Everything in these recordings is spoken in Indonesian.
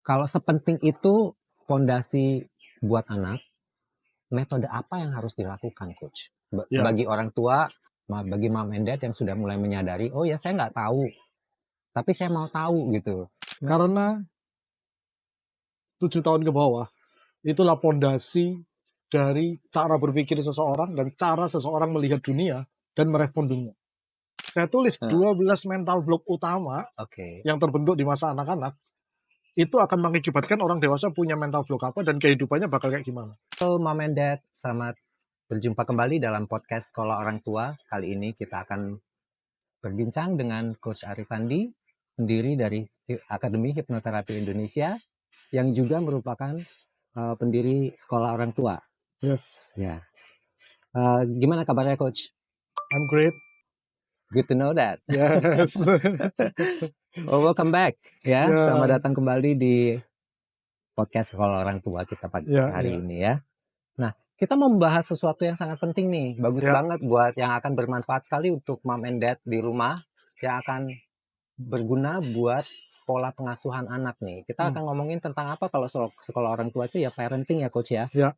Kalau sepenting itu pondasi buat anak, metode apa yang harus dilakukan, Coach? Ya, Bagi orang tua, bagi mom and dad yang sudah mulai menyadari, oh ya saya nggak tahu, tapi saya mau tahu gitu. karena 7 tahun ke bawah, itulah pondasi dari cara berpikir seseorang dan cara seseorang melihat dunia dan merespon dunia. Saya tulis Nah, 12 mental block utama oke. yang terbentuk di masa anak-anak, itu akan mengakibatkan orang dewasa punya mental block apa dan kehidupannya bakal kayak gimana. Halo mom and dad, selamat berjumpa kembali dalam podcast Sekolah Orang Tua. Kali ini kita akan berbincang dengan Coach Arisandi, pendiri dari Akademi Hipnoterapi Indonesia, yang juga merupakan pendiri Sekolah Orang Tua. Yes, Ya, gimana kabarnya Coach? I'm great. Good to know that. Yes. Oh, welcome back ya. Ya, Selamat datang kembali di podcast Sekolah Orang Tua kita pagi ya, hari ya, ini ya. Nah, kita mau membahas sesuatu yang sangat penting nih. Bagus ya. banget buat yang akan bermanfaat sekali untuk mom and dad di rumah, yang akan berguna buat pola pengasuhan anak nih. Kita Hmm, akan ngomongin tentang apa kalau sekolah orang tua itu ya parenting ya Coach ya. ya.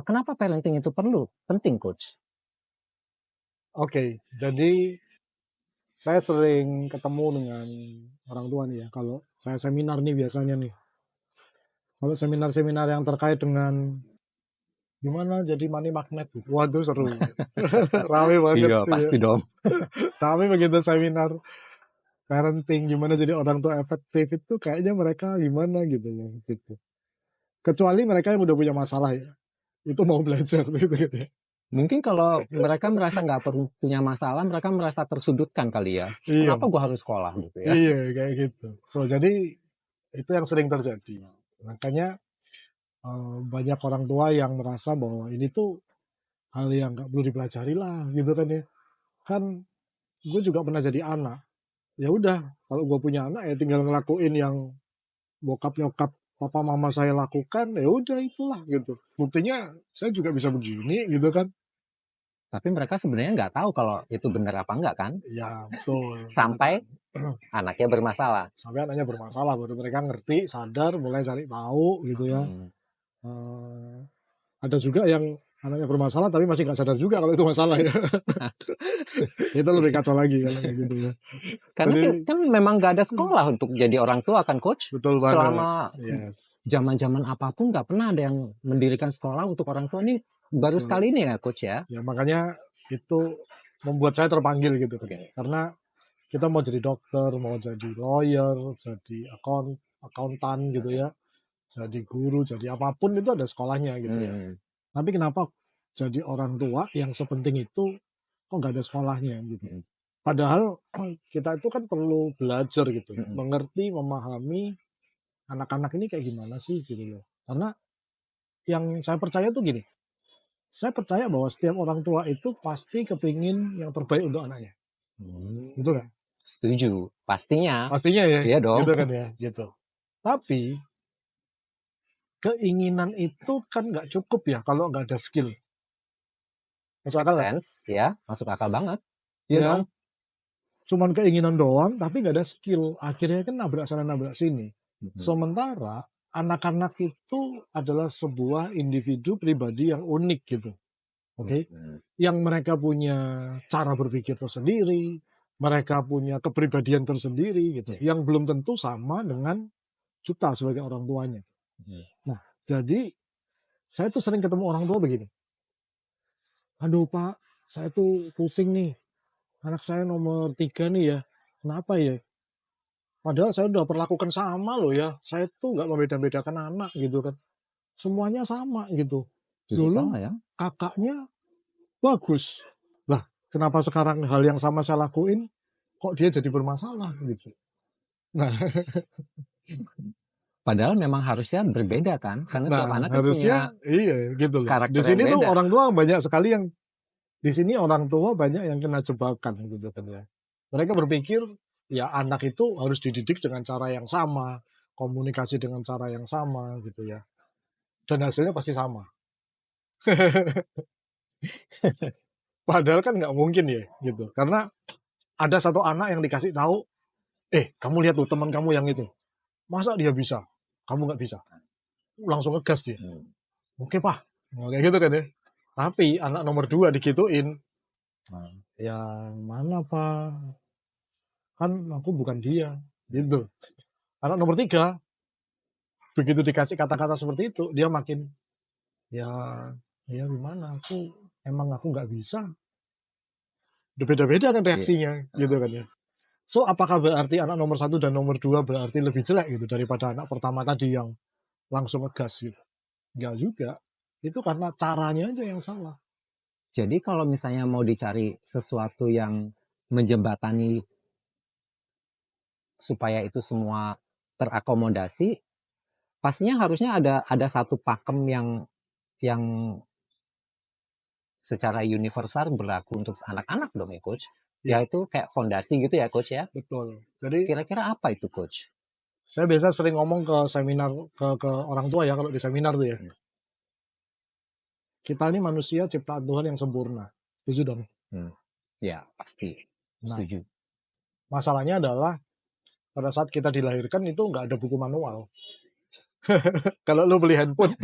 Kenapa parenting itu perlu? Penting Coach. Oke, jadi saya sering ketemu dengan orang tua nih ya. Kalau saya seminar nih biasanya nih. Kalau seminar-seminar yang terkait dengan gimana jadi money magnet, gitu. Waduh seru. Rame banget. Iya, Ya. pasti dong. Tapi begitu seminar parenting gimana jadi orang tua efektif itu kayaknya mereka gimana gitu ya. Gitu. Kecuali mereka yang udah punya masalah ya. Itu mau belajar gitu ya. Mungkin kalau mereka merasa nggak perlu punya masalah, mereka merasa tersudutkan kali ya. Iya, Kenapa gua harus sekolah gitu ya? iya kayak gitu. So jadi itu yang sering terjadi. Makanya banyak orang tua yang merasa bahwa ini tuh hal yang nggak perlu dipelajari lah gitu kan ya. Kan gue juga pernah jadi anak. Ya udah, kalau gue punya anak ya tinggal ngelakuin yang bokap nyokap papa mama saya lakukan, ya udah itulah gitu. Buktinya saya juga bisa begini gitu kan. Tapi mereka sebenarnya nggak tahu kalau itu benar apa enggak kan? Ya betul gitu Sampai kan. anaknya bermasalah. Sampai anaknya bermasalah baru mereka ngerti, sadar, mulai cari tahu gitu ya. Hmm. Eh, ada juga yang anaknya bermasalah tapi masih nggak sadar juga kalau itu masalah ya. Itu lebih kacau lagi kalau kayak gitu ya. Karena Jadi kan memang nggak ada sekolah untuk jadi orang tua kan coach. betul banget. Selama Yes. zaman-zaman apapun nggak pernah ada yang mendirikan sekolah untuk orang tua ini baru Betul. sekali ini ya coach ya. Ya makanya itu membuat saya terpanggil gitu kan. Oke. Karena kita mau jadi dokter, mau jadi lawyer, jadi akuntan gitu ya, jadi guru, jadi apapun itu ada sekolahnya gitu ya. Hmm. Tapi kenapa jadi orang tua yang sepenting itu kok nggak ada sekolahnya gitu. Hmm. Padahal kita itu kan perlu belajar gitu ya, Hmm. mengerti, memahami anak-anak ini kayak gimana sih gitu loh. Karena yang saya percaya tuh gini, saya percaya bahwa setiap orang tua itu pasti kepingin yang terbaik untuk anaknya. Hmm. Gitu kan? Setuju, pastinya. Pastinya ya, Iya dong. gitu kan ya, gitu. Tapi keinginan itu kan nggak cukup ya kalau nggak ada skill. Masuk Make akal nggak? sense ya, masuk akal banget. Iya Ya, dong. cuman keinginan doang, tapi nggak ada skill. Akhirnya kan nabrak sana nabrak sini. Hmm. Sementara anak-anak itu adalah sebuah individu pribadi yang unik gitu. Oke, Hmm. yang mereka punya cara berpikir tersendiri, mereka punya kepribadian tersendiri gitu, Yeah. yang belum tentu sama dengan kita sebagai orang tuanya. Hmm. Nah, jadi saya tuh sering ketemu orang tua begini, aduh Pak, saya tuh pusing nih, anak saya nomor 3 nih ya, kenapa ya? Padahal saya udah perlakukan sama loh ya, saya tuh nggak membeda-bedakan anak gitu kan, semuanya sama gitu. Justru Dulu salah ya. kakaknya bagus, lah kenapa sekarang hal yang sama saya lakuin, kok dia jadi bermasalah gitu. Nah, Padahal memang harusnya berbeda kan, karena tiap nah anak kan punya harusnya iya gitu loh. Di karakter yang sini tuh beda. orang tua banyak sekali yang di sini orang tua banyak yang kena jebakan gitu kan ya. Mereka berpikir ya anak itu harus dididik dengan cara yang sama, komunikasi dengan cara yang sama gitu ya. Dan hasilnya pasti sama. Padahal kan nggak mungkin ya gitu. Karena ada satu anak yang dikasih tahu, kamu lihat tuh teman kamu yang itu. Masa dia bisa? Kamu nggak bisa? Langsung ngegas dia. Hmm. Oke Pak. Nah, kayak gitu kan ya. Tapi anak nomor 2 digituin. Ya mana Pak? Kan aku bukan dia. Gitu. Anak nomor 3, begitu dikasih kata-kata seperti itu, dia makin, ya ya gimana, aku nggak bisa. Udah beda-beda kan Iya. reaksinya, gitu kan ya. So, apakah berarti anak nomor 1 dan nomor 2 berarti lebih jelek gitu daripada anak pertama tadi yang langsung ngegas gitu? Enggak juga. Itu karena caranya aja yang salah. Jadi kalau misalnya mau dicari sesuatu yang menjembatani supaya itu semua terakomodasi, pastinya harusnya ada satu pakem yang secara universal berlaku untuk anak-anak dong ya coach. Iya, Yaitu kayak fondasi gitu ya coach ya. betul. Jadi Kira-kira apa itu coach? saya biasa sering ngomong ke seminar ke orang tua ya kalau di seminar tuh ya. Kita ini manusia ciptaan Tuhan yang sempurna. Setuju dong? Ya pasti Nah, setuju. masalahnya adalah pada saat kita dilahirkan itu nggak ada buku manual. Kalau lo beli handphone,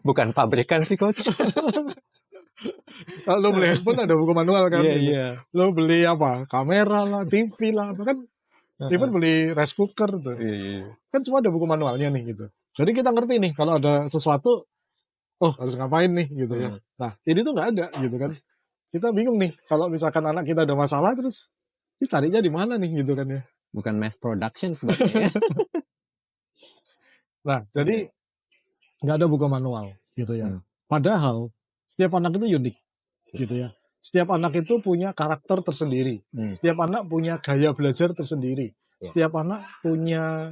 Bukan pabrikan sih coach. kalau lo beli handphone ada buku manual kan Iya gitu. iya. Lo beli apa? Kamera lah, TV lah, bahkan even beli rice cooker tuh. Iya. Kan semua ada buku manualnya nih gitu. Jadi kita ngerti nih kalau ada sesuatu, oh harus ngapain nih gitu ya. Nah, ini tuh nggak ada gitu kan. Kita bingung nih kalau misalkan anak kita ada masalah terus ini carinya di mana nih gitu kan ya. Bukan mass production sebenarnya. Nah, jadi nggak ada buku manual gitu ya. Padahal setiap anak itu unik gitu ya. Setiap anak itu punya karakter tersendiri. Setiap anak punya gaya belajar tersendiri. Setiap anak punya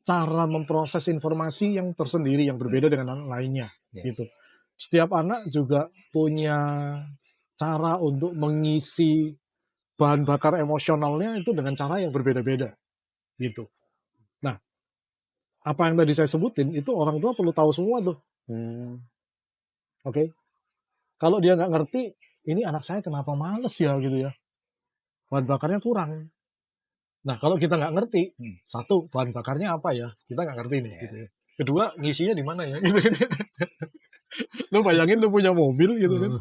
cara memproses informasi yang tersendiri yang berbeda dengan anak lainnya gitu. Setiap anak juga punya cara untuk mengisi bahan bakar emosionalnya itu dengan cara yang berbeda-beda gitu. Nah, apa yang tadi saya sebutin itu orang tua perlu tahu semua tuh. Oke. Kalau dia nggak ngerti, ini anak saya kenapa males ya gitu ya. Bahan bakarnya kurang. Nah, kalau kita nggak ngerti, satu, bahan bakarnya apa ya? Kita nggak ngerti nih. Gitu ya. Kedua, ngisinya di mana ya? Gitu kan. Lo bayangin lo punya mobil gitu kan.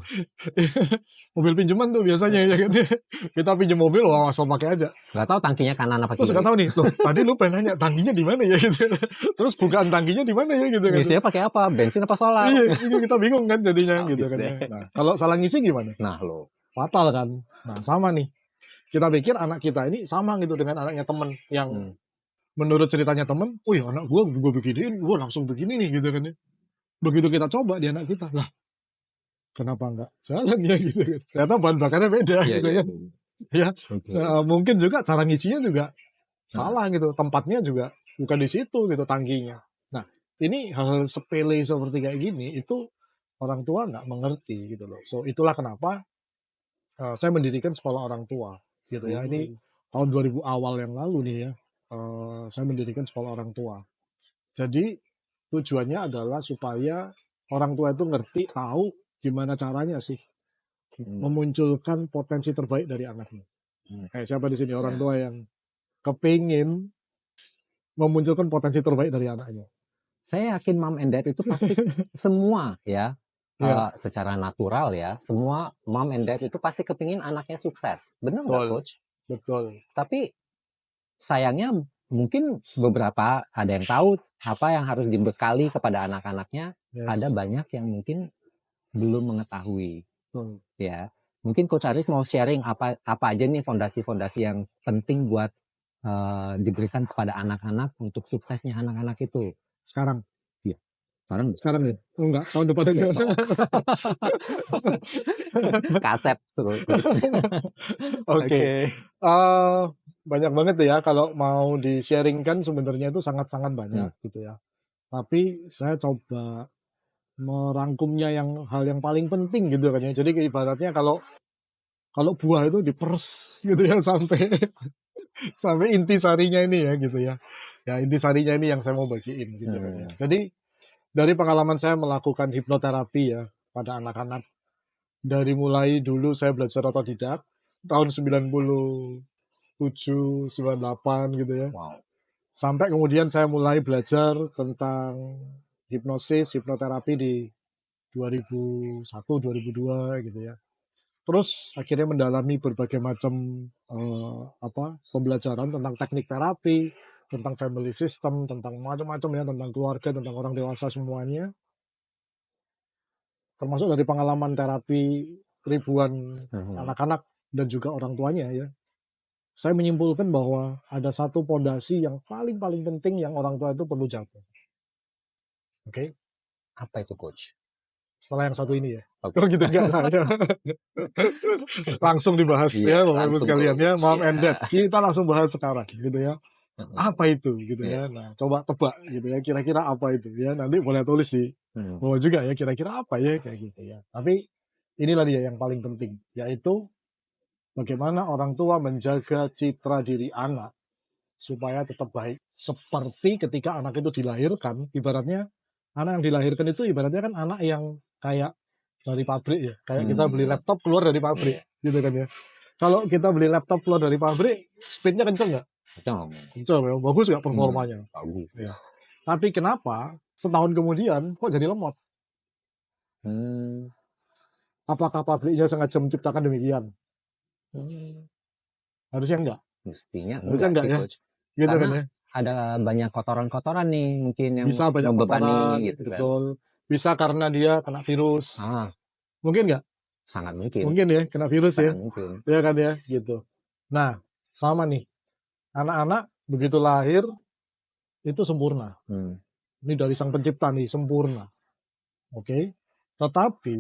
Mobil pinjaman tuh biasanya ya kan. Kita pinjam mobil, wah asal pakai aja. Gak tahu tangkinya kanan apa Terus kiri. nggak tahu nih, loh tadi lu pengen nanya tangkinya di mana ya gitu. Terus bukaan tangkinya di mana ya gitu kan. Ngisinya pakai apa? Bensin apa solar? Iya, kita bingung kan jadinya Habis gitu kan. deh. Nah, kalau salah ngisi gimana? Nah lo. Fatal kan. Nah, sama nih. Kita pikir anak kita ini sama gitu dengan anaknya temen yang menurut ceritanya temen, wih anak gue beginiin, gue langsung begini nih gitu kan ya. Begitu kita coba di anak kita, lah kenapa enggak jalan ya gitu kan. Ternyata bahan bakarnya beda gitu kan. Ya, mungkin juga cara ngisinya juga salah gitu, tempatnya juga bukan di situ gitu tangkinya. Nah, ini hal-hal sepele seperti kayak gini itu orang tua nggak mengerti gitu loh. So itulah kenapa saya mendirikan sekolah orang tua gitu ya. Ini tahun 2000 awal yang lalu nih ya. Saya mendirikan sekolah orang tua. Jadi tujuannya adalah supaya orang tua itu ngerti, tahu gimana caranya sih memunculkan potensi terbaik dari anaknya. Siapa di sini orang tua yang kepingin memunculkan potensi terbaik dari anaknya? Saya yakin mom and dad itu pasti semua ya, secara natural ya, semua mom and dad itu pasti kepingin anaknya sukses. Benar nggak coach? Betul. Tapi sayangnya mungkin beberapa ada yang tahu apa yang harus dibekali kepada anak-anaknya, ada banyak yang mungkin belum mengetahui. Ya, mungkin Coach Aris mau sharing apa aja nih fondasi-fondasi yang penting buat diberikan kepada anak-anak untuk suksesnya anak-anak itu. Sekarang? Iya. Sekarang ya? Enggak, tahun depan aja. Kasep. Oke. Banyak banget ya kalau mau di-sharingkan sebenarnya itu sangat-sangat banyak gitu ya. Tapi saya coba merangkumnya hal yang paling penting gitu kan ya. Jadi ibaratnya kalau buah itu diperes gitu ya sampai intisarinya ini ya gitu ya. Ya intisarinya ini yang saya mau bagiin gitu kan ya. Jadi dari pengalaman saya melakukan hipnoterapi ya pada anak-anak, dari mulai dulu saya belajar otodidak tahun 97, 98 gitu ya. Sampai kemudian saya mulai belajar tentang hipnosis, hipnoterapi di 2001, 2002 gitu ya. Terus akhirnya mendalami berbagai macam pembelajaran tentang teknik terapi, tentang family system, tentang macam-macam ya, tentang keluarga, tentang orang dewasa semuanya. Termasuk dari pengalaman terapi ribuan anak-anak dan juga orang tuanya ya. Saya menyimpulkan bahwa ada satu pondasi yang paling penting yang orang tua itu perlu jaga. Oke? Apa itu coach? Setelah yang satu ini ya. Oke. Oh gitu enggak lah ya. Langsung dibahas Iya, ya Bapak Ibu langsung sekalian ya. coach, Mom ya. and Dad. Kita langsung bahas sekarang gitu ya. Mm-mm. Apa itu gitu Iya. ya. Nah, coba tebak gitu ya. Kira-kira apa itu ya. Nanti boleh tulis di bawah juga ya. Kira-kira apa ya kayak gitu ya. Tapi inilah dia yang paling penting. Yaitu bagaimana orang tua menjaga citra diri anak supaya tetap baik. Seperti ketika anak itu dilahirkan, ibaratnya anak yang dilahirkan itu ibaratnya kan anak yang kayak dari pabrik ya. Kayak kita beli laptop keluar dari pabrik gitu kan ya. Kalau kita beli laptop keluar dari pabrik, speednya kenceng nggak? Kenceng ya, bagus nggak performanya? Bagus. Ya. Tapi kenapa setahun kemudian kok jadi lemot? Apakah pabriknya sengaja menciptakan demikian? Harusnya enggak. Mestinya Harusnya enggak enggak sih ya. coach. Gitu kan Karena ya. ada banyak kotoran-kotoran nih mungkin yang Bisa banyak membebani kotoran, gitu kan. betul. Bisa karena dia kena virus. Mungkin nggak? Sangat mungkin. Mungkin ya, kena virus ya. Sangat mungkin. Ya kan ya, gitu. Nah, sama nih. Anak-anak begitu lahir itu sempurna. Ini dari sang pencipta nih, sempurna. Oke. Tetapi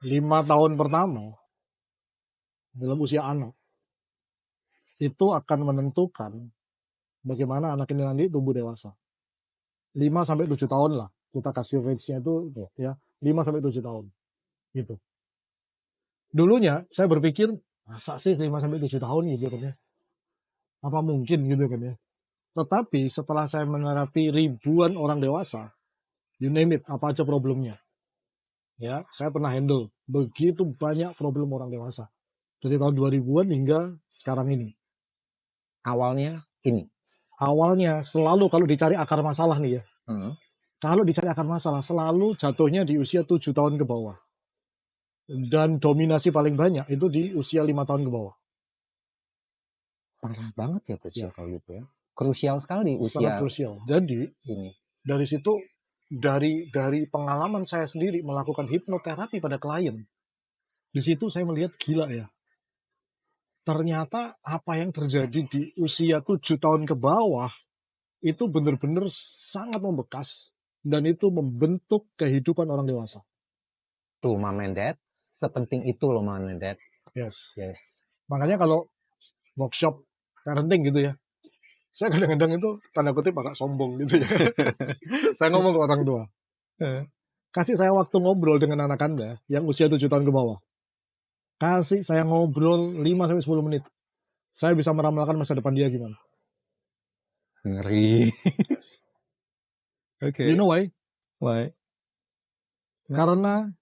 5 tahun pertama dalam usia anak itu akan menentukan bagaimana anak ini nanti tumbuh dewasa. 5-7 tahun lah. Kita kasih range-nya itu ya, 5-7 tahun. Gitu. Dulunya saya berpikir, masa sih 5-7 tahun gitu kan ya. Apa mungkin gitu kan ya. Tetapi setelah saya menerapi ribuan orang dewasa, you name it, apa aja problemnya. Ya, saya pernah handle begitu banyak problem orang dewasa. Dari tahun 2000-an hingga sekarang ini. Awalnya ini. Awalnya selalu kalau dicari akar masalah nih ya. Kalau dicari akar masalah selalu jatuhnya di usia 7 tahun ke bawah. Dan dominasi paling banyak itu di usia 5 tahun ke bawah. Parah banget ya coach ya kalau gitu ya. Krusial sekali usia. Sangat krusial. Jadi ini. Dari situ dari pengalaman saya sendiri melakukan hipnoterapi pada klien. Di situ saya melihat gila ya. Ternyata apa yang terjadi di usia 7 tahun ke bawah itu benar-benar sangat membekas dan itu membentuk kehidupan orang dewasa. Tuh Mom and Dad, sepenting itu loh Mom and Dad. Yes. Makanya kalau workshop parenting gitu ya, saya kadang-kadang itu tanda kutip agak sombong gitu ya. Saya ngomong ke orang tua, kasih saya waktu ngobrol dengan anak Anda yang usia 7 tahun ke bawah. Kasih saya ngobrol 5-10 menit. Saya bisa meramalkan masa depan dia gimana. Ngeri. You know why? Why? Karena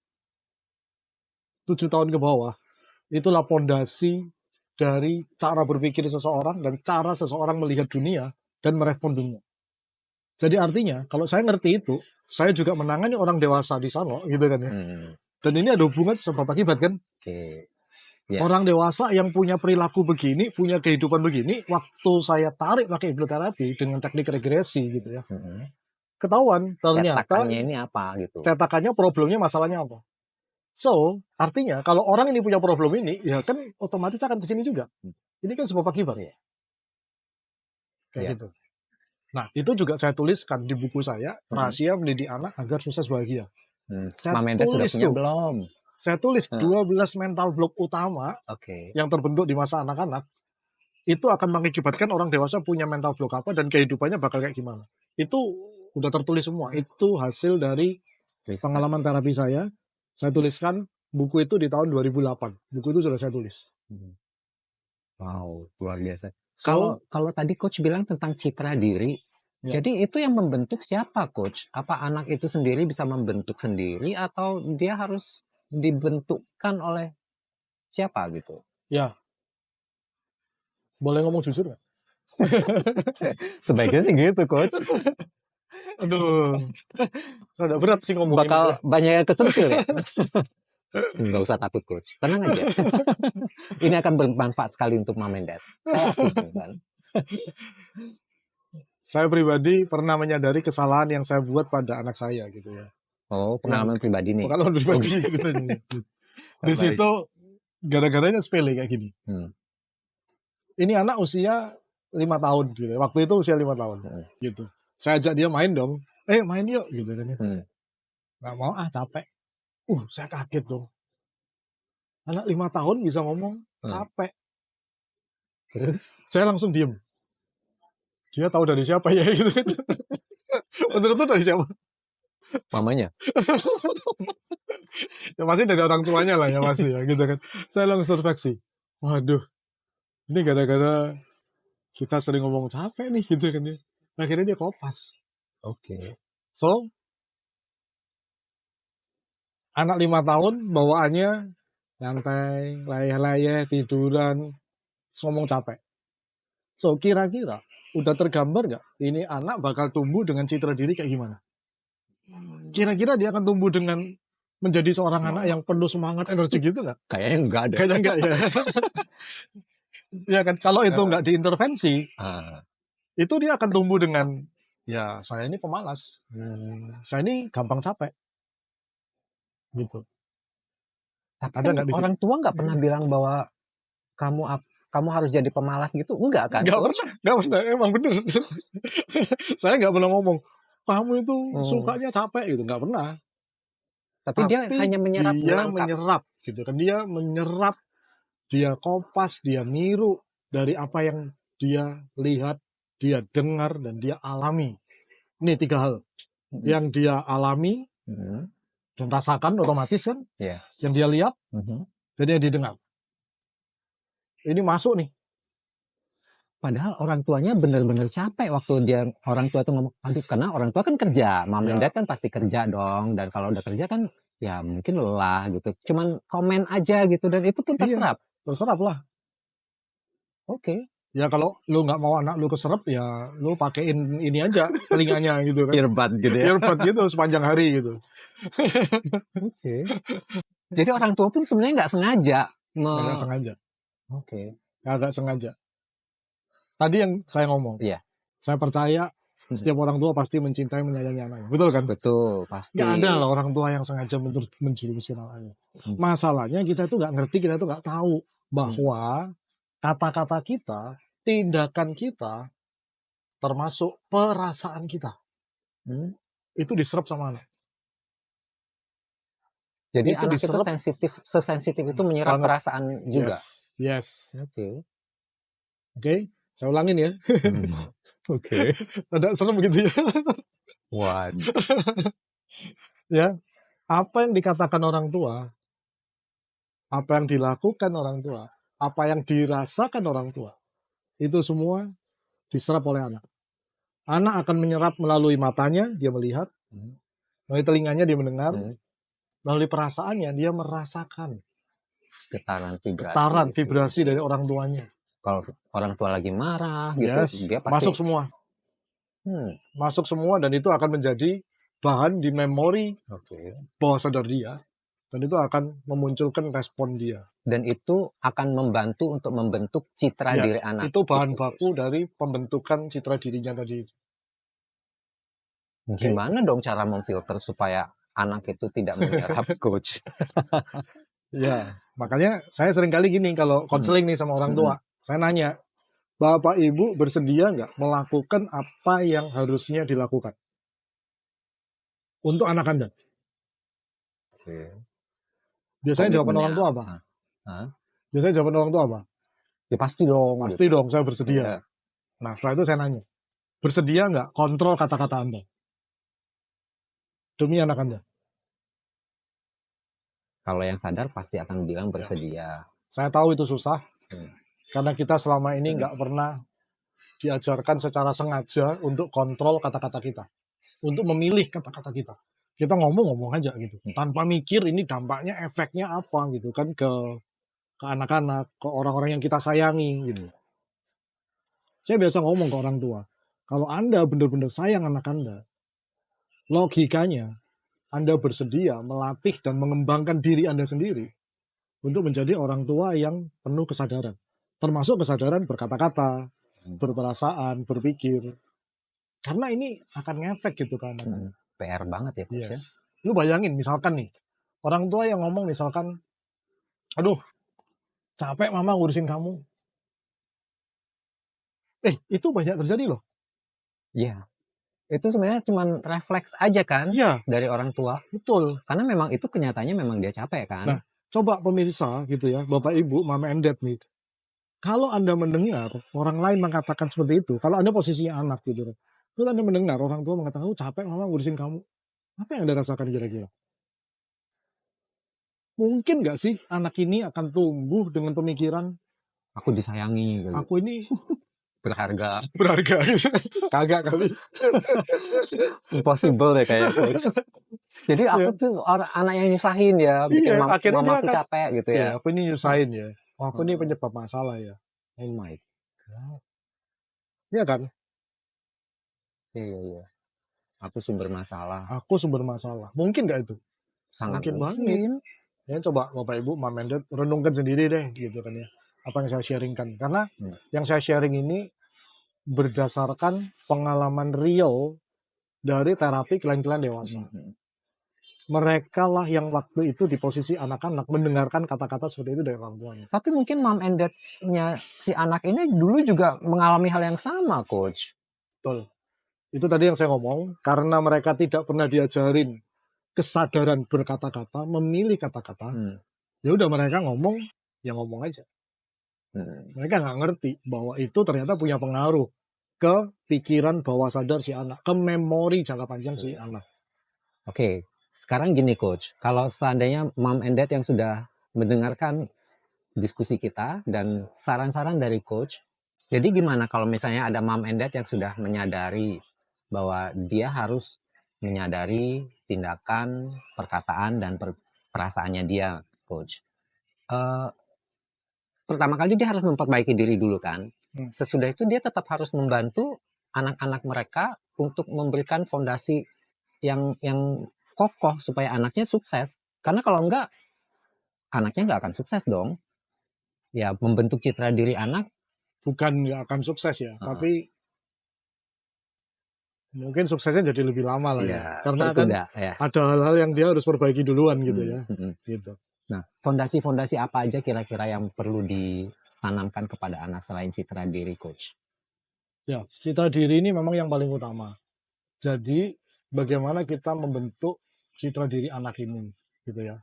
7 tahun ke bawah, itulah pondasi dari cara berpikir seseorang dan cara seseorang melihat dunia dan merespon dunia. Jadi artinya, kalau saya ngerti itu, saya juga menangani orang dewasa di sana, gitu kan ya. Dan ini ada hubungan sebab akibat kan. Orang dewasa yang punya perilaku begini, punya kehidupan begini, waktu saya tarik pakai hipnoterapi dengan teknik regresi gitu ya. Ketahuan ternyata cetakannya ini apa gitu. Cetakannya problemnya masalahnya apa. So, artinya kalau orang ini punya problem ini, ya kan otomatis akan kesini juga. Ini kan sebab akibat ya. Kayak gitu. Nah, itu juga saya tuliskan di buku saya, Rahasia Mendidik Anak Agar Sukses Bahagia. Mom and Dad sudah punya belum? Saya tulis 12 mental block utama yang terbentuk di masa anak-anak. Itu akan mengakibatkan orang dewasa punya mental block apa dan kehidupannya bakal kayak gimana. Itu udah tertulis semua. Itu hasil dari pengalaman terapi saya. Saya tuliskan buku itu di tahun 2008. Buku itu sudah saya tulis. Wow, luar biasa. Kalau tadi coach bilang tentang citra diri, jadi itu yang membentuk siapa coach? Apa anak itu sendiri bisa membentuk sendiri atau dia harus dibentukkan oleh siapa gitu? Ya, boleh ngomong jujur nggak? Sebaiknya sih gitu, Coach. Aduh, rada berat sih ngomongin Bakal itu ya. banyak yang kesentil ya. Nggak usah takut, Coach. Tenang aja. Ini akan bermanfaat sekali untuk Mom and Dad. Saya yakin kan. Saya pribadi pernah menyadari kesalahan yang saya buat pada anak saya gitu ya. Oh, Yang pengalaman pribadi nih. pengalaman pribadi Oke. ceritanya. Di Baik. situ gara-garanya sepele kayak gini. Hmm. Ini anak usia 5 tahun gitu. Waktu itu usia 5 tahun gitu. Saya ajak dia main dong. Main yuk gitu kan ya. Nggak mau capek. Saya kaget dong. Anak 5 tahun bisa ngomong capek. Terus Saya langsung diem. Dia tahu dari siapa ya gitu. Menurut itu dari siapa? mamanya. Ya pasti dari orang tuanya lah ya pasti ya gitu kan. Saya langsung refleksi. Waduh, ini gara-gara kita sering ngomong capek nih gitu kan ya. Akhirnya dia kopas. Oke. So, anak 5 tahun bawaannya nyantai, layah-layah, tiduran, ngomong capek. So, kira-kira udah tergambar nggak ini anak bakal tumbuh dengan citra diri kayak gimana? Kira-kira dia akan tumbuh dengan menjadi seorang anak yang penuh semangat, energi gitu nggak? Kayaknya enggak ada. Kayaknya enggak ya. Ya kan, kalau itu nggak diintervensi, itu dia akan tumbuh dengan, ya saya ini pemalas, saya ini gampang capek, gitu. Tapi Ada kan nggak di situ? orang tua nggak pernah bilang bahwa kamu harus jadi pemalas gitu, enggak kan? Nggak pernah, emang bener. Saya nggak pernah ngomong, kamu itu sukanya capek gitu, nggak pernah. Tapi dia hanya menyerap, dia menangkap. menyerap gitu kan, dia menyerap, dia kopas, dia niru dari apa yang dia lihat, dia dengar, dan dia alami. Ini 3 hal yang dia alami dan rasakan otomatis kan, yang dia lihat dan yang didengar. Ini masuk nih. Padahal orang tuanya benar-benar capek waktu orang tua itu ngomong, aduh, karena orang tua kan kerja, Mom and Dad kan pasti kerja dong, dan kalau udah kerja kan ya mungkin lelah gitu, cuman komen aja gitu, dan itu pun terserap. Terserap lah. Oke. Ya kalau lu nggak mau anak lu keserap, ya lu pakein ini aja telinganya gitu kan. Earbud gitu ya. Earbud gitu sepanjang hari gitu. Oke. Jadi orang tua pun sebenarnya nggak sengaja. Nggak sengaja. Oke. Nggak sengaja. Tadi yang saya ngomong. Iya. Saya percaya setiap orang tua pasti mencintai, menyayangi anaknya. Betul kan? Betul, pasti. Nggak ada lah orang tua yang sengaja menjerumuskan anaknya. Masalahnya kita itu nggak ngerti, kita itu nggak tahu bahwa kata-kata kita, tindakan kita, termasuk perasaan kita, itu diserap sama anak. Jadi itu anak itu sesensitif itu menyerap perasaan juga. Yes. Oke. Saya ulangin ya. Oke. Ada serem gitu ya. What? Ya, apa yang dikatakan orang tua, apa yang dilakukan orang tua, apa yang dirasakan orang tua, itu semua diserap oleh anak. Anak akan menyerap melalui matanya, dia melihat, melalui telinganya dia mendengar, melalui perasaannya dia merasakan getaran vibrasi dari orang tuanya. Kalau orang tua lagi marah gitu, dia pasti masuk semua. Masuk semua, dan itu akan menjadi bahan di memori bawah sadar dia, dan itu akan memunculkan respon dia. Dan itu akan membantu untuk membentuk citra diri anak. Itu bahan baku dari pembentukan citra dirinya tadi. Gimana dong cara memfilter supaya anak itu tidak menyerap, Coach? Ya, makanya saya sering kali gini kalau konseling nih sama orang tua. Saya nanya, Bapak Ibu bersedia nggak melakukan apa yang harusnya dilakukan untuk anak Anda? Biasanya jawaban orang tua apa? Biasanya jawaban orang tua apa? Ya pasti dong. Pasti dong, saya bersedia. Nah, setelah itu saya nanya, bersedia nggak kontrol kata-kata Anda demi anak Anda? Kalau yang sadar pasti akan bilang bersedia. Saya tahu itu susah, karena kita selama ini nggak pernah diajarkan secara sengaja untuk kontrol kata-kata kita, untuk memilih kata-kata kita. Kita ngomong-ngomong aja gitu, tanpa mikir ini dampaknya, efeknya apa gitu kan ke anak-anak, ke orang-orang yang kita sayangi gitu. Saya biasa ngomong ke orang tua, kalau Anda benar-benar sayang anak Anda, logikanya Anda bersedia melatih dan mengembangkan diri Anda sendiri untuk menjadi orang tua yang penuh kesadaran. Termasuk kesadaran berkata-kata, berperasaan, berpikir. Karena ini akan ngefek gitu kan. PR banget ya coach ya. Yes. Lu bayangin misalkan nih, orang tua yang ngomong misalkan, aduh capek mama ngurusin kamu. Itu banyak terjadi loh. Iya. Itu sebenarnya cuma refleks aja kan Iya, dari orang tua. betul. Karena memang itu kenyataannya memang dia capek kan. Nah, coba pemirsa gitu ya, Bapak Ibu, Mama and Dad nih. Kalau Anda mendengar orang lain mengatakan seperti itu, kalau Anda posisinya anak gitu, terus Anda mendengar orang tua mengatakan, oh capek mama ngurusin kamu. Apa yang Anda rasakan kira-kira? Mungkin nggak sih anak ini akan tumbuh dengan pemikiran, aku disayangi gitu. aku ini berharga. gitu. Kagak kali. Impossible deh kayak coach. Jadi aku tuh anak yang nyusahin ya, bikin akhirnya mama dia aku akan, capek gitu ya. aku ini nyusahin ya. Aku ini penyebab masalah ya. Oh my god. Iya kan? Iya. Aku sumber masalah. Aku sumber masalah. Mungkin nggak itu? Sangat Mungkin banget. mungkin. Ya coba Bapak Ibu, Mama and Dad renungkan sendiri deh gitu kan ya. Apa yang saya sharingkan. Karena yang saya sharing ini berdasarkan pengalaman real dari terapi klien-klien dewasa. Mereka lah yang waktu itu di posisi anak-anak mendengarkan kata-kata seperti itu dari orang tuanya. Tapi mungkin mom and dad-nya si anak ini dulu juga mengalami hal yang sama, coach. Betul. Itu tadi yang saya ngomong, karena mereka tidak pernah diajarin kesadaran berkata-kata, memilih kata-kata, ya udah mereka ngomong, ya ngomong aja. Mereka nggak ngerti bahwa itu ternyata punya pengaruh ke pikiran bawah sadar si anak, ke memori jangka panjang si anak. Oke, sekarang gini coach, kalau seandainya mom and dad yang sudah mendengarkan diskusi kita dan saran-saran dari coach, jadi gimana kalau misalnya ada mom and dad yang sudah menyadari bahwa dia harus menyadari tindakan, perkataan, dan perasaannya dia, coach. Pertama kali dia harus memperbaiki diri dulu kan. Sesudah itu dia tetap harus membantu anak-anak mereka untuk memberikan fondasi yang kokoh supaya anaknya sukses. Karena kalau enggak, anaknya nggak akan sukses dong. Ya, membentuk citra diri anak. Bukan nggak akan sukses ya, tapi mungkin suksesnya jadi lebih lama lah ya. Karena kan ada hal-hal yang dia harus perbaiki duluan gitu ya. Gitu. Nah, fondasi-fondasi apa aja kira-kira yang perlu ditanamkan kepada anak selain citra diri, coach? Ya, citra diri ini memang yang paling utama. Jadi, bagaimana kita membentuk citra diri anak ini, gitu ya.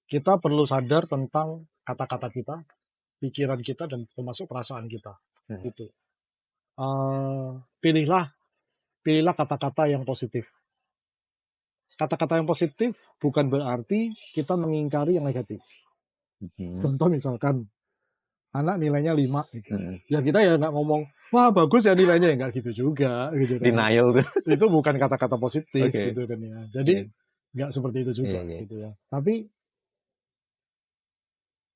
Kita perlu sadar tentang kata-kata kita, pikiran kita, dan termasuk perasaan kita. Gitu. Pilihlah kata-kata yang positif. Kata-kata yang positif bukan berarti kita mengingkari yang negatif. Contoh misalkan, anak nilainya 5 gitu. Ya kita ya nggak ngomong, wah bagus ya nilainya, ya nggak gitu juga gitu kan. Denial tuh. Itu bukan kata-kata positif gitu kan ya. Jadi nggak seperti itu juga gitu ya. Tapi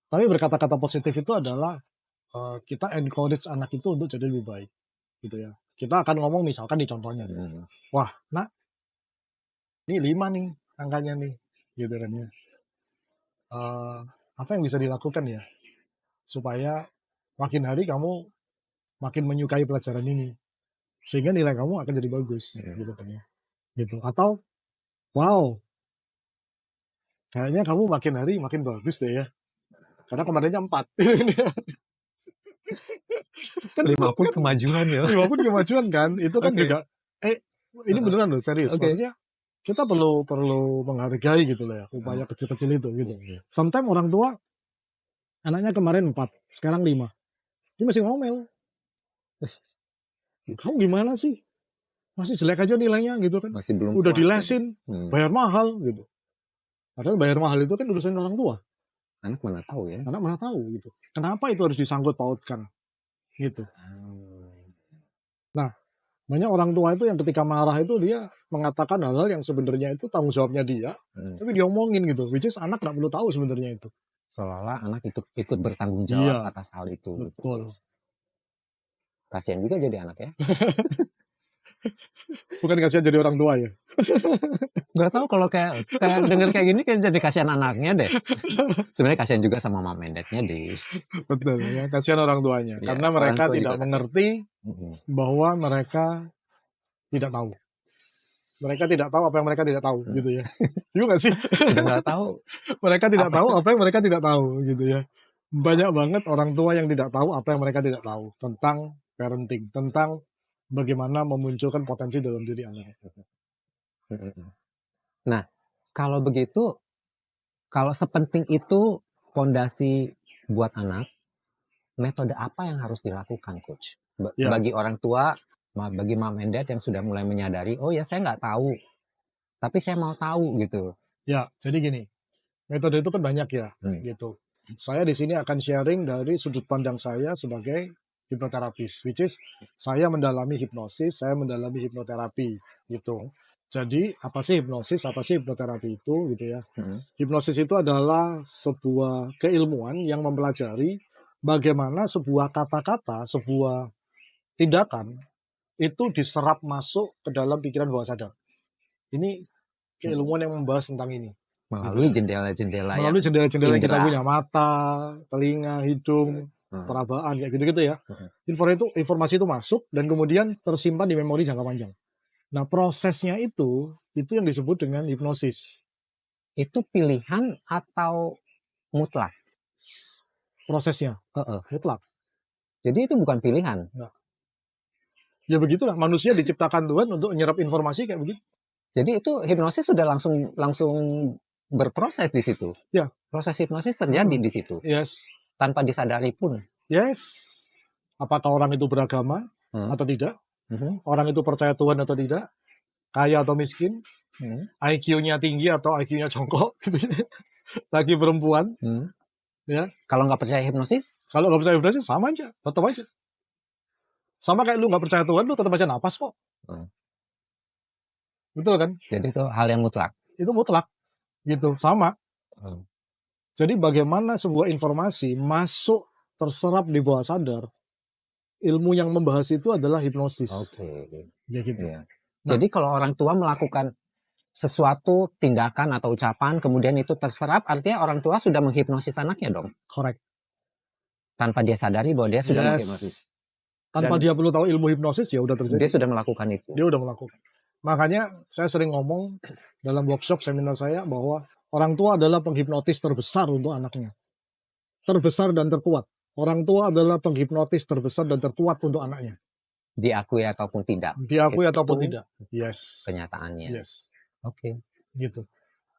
berkata-kata positif itu adalah kita encourage anak itu untuk jadi lebih baik gitu ya. Kita akan ngomong misalkan di contohnya, wah nak, ini 5 nih angkanya nih gitu kan ya. Apa yang bisa dilakukan ya supaya makin hari kamu makin menyukai pelajaran ini sehingga nilai kamu akan jadi bagus gitu kan ya. Gitu. Atau wow, kayaknya kamu makin hari makin bagus deh ya. Karena kemarinnya 4. Kan 5 pun kemajuan ya. 5 pun kemajuan kan. Itu kan juga ini beneran loh, serius. Maksudnya kita perlu menghargai gitu loh ya, upaya kecil-kecil itu gitu. Sometimes orang tua anaknya kemarin 4, sekarang 5. Dia masih ngomel. Kamu gimana sih? Masih jelek aja nilainya gitu kan. Masih belum udah puas, dilesin, bayar mahal gitu. Padahal bayar mahal itu kan urusan orang tua. Anak mana tahu ya. Anak mana tahu gitu. Kenapa itu harus disangkut pautkan gitu. Nah, banyak orang tua itu yang ketika marah itu dia mengatakan hal-hal yang sebenarnya itu tanggung jawabnya dia, tapi dia omongin gitu. Which is anak nggak perlu tahu sebenarnya itu. Seolah-olah anak ikut bertanggung jawab atas hal itu. Betul. Kasihan juga jadi anak ya. Bukan kasihan jadi orang tua ya? Nggak tahu kalau kayak denger kayak gini kayak jadi kasihan anaknya deh. Sebenarnya kasihan juga sama mom and dad-nya deh. Betul ya, kasihan orang tuanya. Ya, Karena orang mereka tua tidak juga kasihan. mengerti bahwa mereka tidak tahu. Mereka tidak tahu apa yang mereka tidak tahu gitu ya. Iya nggak sih? Udah nggak tahu. Mereka tidak Apa? tahu apa yang mereka tidak tahu gitu ya. Banyak banget orang tua yang tidak tahu apa yang mereka tidak tahu tentang parenting, tentang bagaimana memunculkan potensi dalam diri anak. Nah, kalau begitu, kalau sepenting itu fondasi buat anak, metode apa yang harus dilakukan, Coach? Ya. Bagi orang tua, bagi mom and dad yang sudah mulai menyadari, oh ya saya nggak tahu, tapi saya mau tahu gitu. Ya, jadi gini, metode itu kan banyak ya, gitu. Saya di sini akan sharing dari sudut pandang saya sebagai hipnoterapis, which is saya mendalami hipnosis, saya mendalami hipnoterapi, gitu. Jadi apa sih hipnosis, apa sih hipnoterapi itu, gitu ya. Hipnosis itu adalah sebuah keilmuan yang mempelajari bagaimana sebuah kata-kata, sebuah tindakan itu diserap masuk ke dalam pikiran bawah sadar. Ini keilmuan yang membahas tentang ini. Melalui jendela-jendela Melalui jendela-jendela yang kita indera. punya, mata, telinga, hidung, perabaan, kayak gitu-gitu ya. Informasi itu masuk dan kemudian tersimpan di memori jangka panjang. Nah, prosesnya itu yang disebut dengan hipnosis. Itu pilihan atau mutlak? Prosesnya, mutlak. Jadi itu bukan pilihan. Nah, ya begitulah, manusia diciptakan Tuhan untuk menyerap informasi kayak begitu. Jadi itu hipnosis sudah langsung berproses di situ. Ya. Proses hipnosis terjadi di situ. Yes. Tanpa disadari pun. Yes. Apakah orang itu beragama atau tidak? Orang itu percaya Tuhan atau tidak? Kaya atau miskin? IQ-nya tinggi atau IQ-nya jongkok? Lagi perempuan? Ya. Kalau nggak percaya hipnosis? Kalau nggak percaya hipnosis sama aja, tetap aja. Sama kayak lu nggak percaya Tuhan, lu tetap aja napas kok. Betul kan? Jadi itu hal yang mutlak. Itu mutlak. Gitu, sama. Jadi bagaimana sebuah informasi masuk terserap di bawah sadar, ilmu yang membahas itu adalah hipnosis. Ya gitu. Ya. Jadi kalau orang tua melakukan sesuatu tindakan atau ucapan kemudian itu terserap, artinya orang tua sudah menghipnosis anaknya dong. Correct. Tanpa dia sadari bahwa dia sudah menghipnosis. Tanpa dia perlu tahu ilmu hipnosis, ya udah terjadi. Dia sudah melakukan itu. Dia udah melakukan. Makanya saya sering ngomong dalam workshop seminar saya bahwa orang tua adalah penghipnotis terbesar untuk anaknya. Terbesar dan terkuat. Orang tua adalah penghipnotis terbesar dan terkuat untuk anaknya. Diakui ataupun tidak. Diakui ataupun tidak. Yes. Kenyataannya. Yes. Oke. Gitu.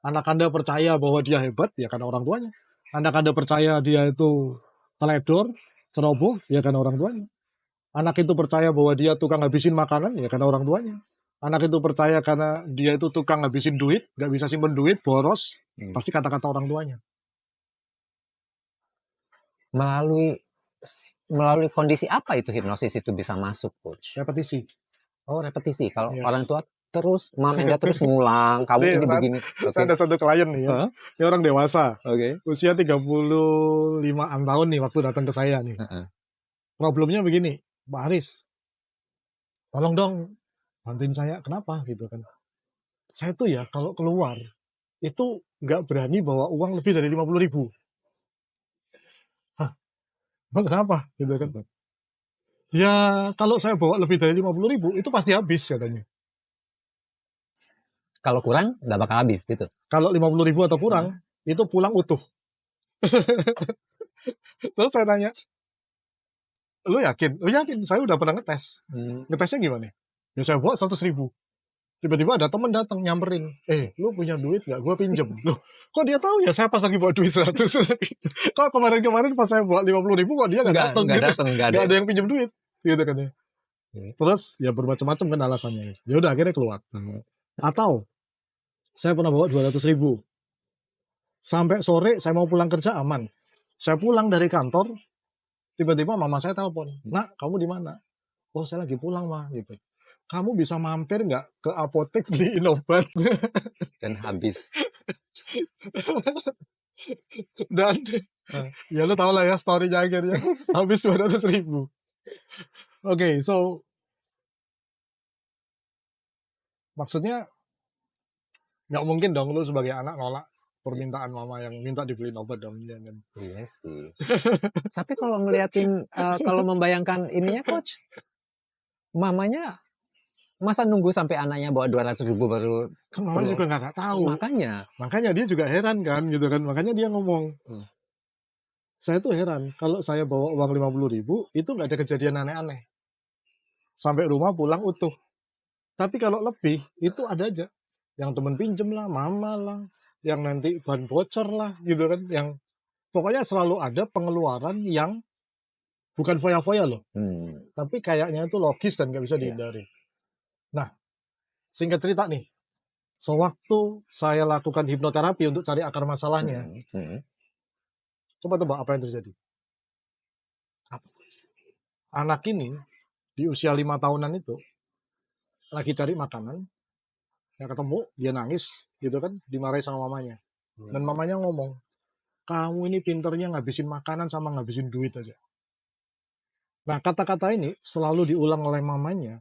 Anak Anda percaya bahwa dia hebat, ya karena orang tuanya. Anak Anda percaya dia itu teledor, ceroboh, ya karena orang tuanya. Anak itu percaya bahwa dia tukang habisin makanan, ya karena orang tuanya. Anak itu percaya karena dia itu tukang habisin duit, gak bisa simpen duit, boros, pasti kata-kata orang tuanya. Melalui kondisi apa itu hipnosis itu bisa masuk, Coach? Repetisi. Oh, repetisi. Kalau orang tua terus, terus ngulang, kamu nih, ini begini. Saya ada satu klien nih ya. Dia orang dewasa. Usia 35-an tahun nih waktu datang ke saya nih. Problemnya begini, Pak Haris, tolong dong bantuin saya, kenapa gitu kan. Saya tuh ya kalau keluar itu nggak berani bawa uang lebih dari 50.000. Hah? Emang kenapa? Gitu kan. Ya kalau saya bawa lebih dari 50.000 itu pasti habis katanya. Kalau kurang nggak bakal habis gitu. Kalau 50.000 atau kurang itu pulang utuh. Terus saya tanya, lu yakin? Lu yakin? Saya udah pernah ngetes. Ngetesnya gimana? Ya saya bawa 100.000. Tiba-tiba ada temen datang nyamperin. Lu punya duit gak? Gue pinjem. Loh, kok dia tahu ya saya pas lagi bawa duit 100? Kok kemarin-kemarin pas saya bawa 50.000 kok dia gak datang gitu? Gak ada yang pinjem duit. Gitu kan ya. Terus ya bermacam-macam kan alasannya. Ya udah akhirnya keluar. Atau saya pernah bawa 200.000. Sampai sore saya mau pulang kerja aman. Saya pulang dari kantor, tiba-tiba mama saya telepon, "Nak, kamu di mana?" "Oh, saya lagi pulang, Ma." Gitu. "Kamu bisa mampir nggak ke apotek beliin obat?" Dan habis. Dan ya lu tau lah ya story-nya akhirnya habis 200.000. Oke, so maksudnya nggak mungkin dong lu sebagai anak nolak permintaan mama yang minta dibeliin obat dong, jangan. Iya sih. Tapi kalau ngeliatin, kalau membayangkan ininya coach, mamanya masa nunggu sampai anaknya bawa 200.000 baru Kan mama perlu juga nggak tahu. makanya. Makanya dia juga heran kan gitu kan. Makanya dia ngomong, saya tuh heran kalau saya bawa uang 50.000 itu nggak ada kejadian aneh-aneh. Sampai rumah pulang utuh. Tapi kalau lebih itu ada aja. Yang temen pinjem lah, mama lah, yang nanti ban bocor lah gitu kan. Yang pokoknya selalu ada pengeluaran yang bukan foya-foya loh. Tapi kayaknya itu logis dan nggak bisa Iya. dihindari. Nah, singkat cerita nih. Sewaktu saya lakukan hipnoterapi untuk cari akar masalahnya, coba tebak apa yang terjadi? Anak ini di usia 5 tahunan itu lagi cari makanan, nggak ketemu, dia nangis gitu kan, dimarahi sama mamanya. Dan mamanya ngomong, kamu ini pinternya ngabisin makanan sama ngabisin duit aja. Nah, kata-kata ini selalu diulang oleh mamanya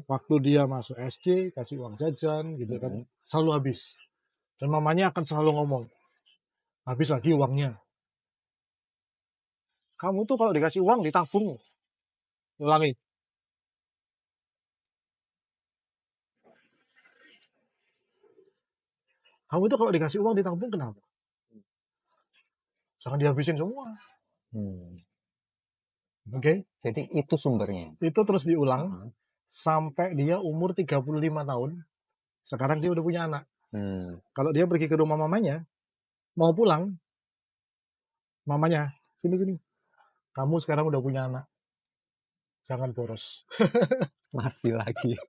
waktu dia masuk SD, kasih uang jajan gitu kan, selalu habis. Dan mamanya akan selalu ngomong, habis lagi uangnya. Kamu tuh kalau dikasih uang ditabung. Ulangi. Kamu itu kalau dikasih uang ditabung kenapa? Jangan dihabisin semua. Oke? Jadi itu sumbernya. Itu terus diulang sampai dia umur 35 tahun. Sekarang dia udah punya anak. Kalau dia pergi ke rumah mamanya, mau pulang, mamanya, sini. Kamu sekarang udah punya anak. Jangan boros. Masih lagi.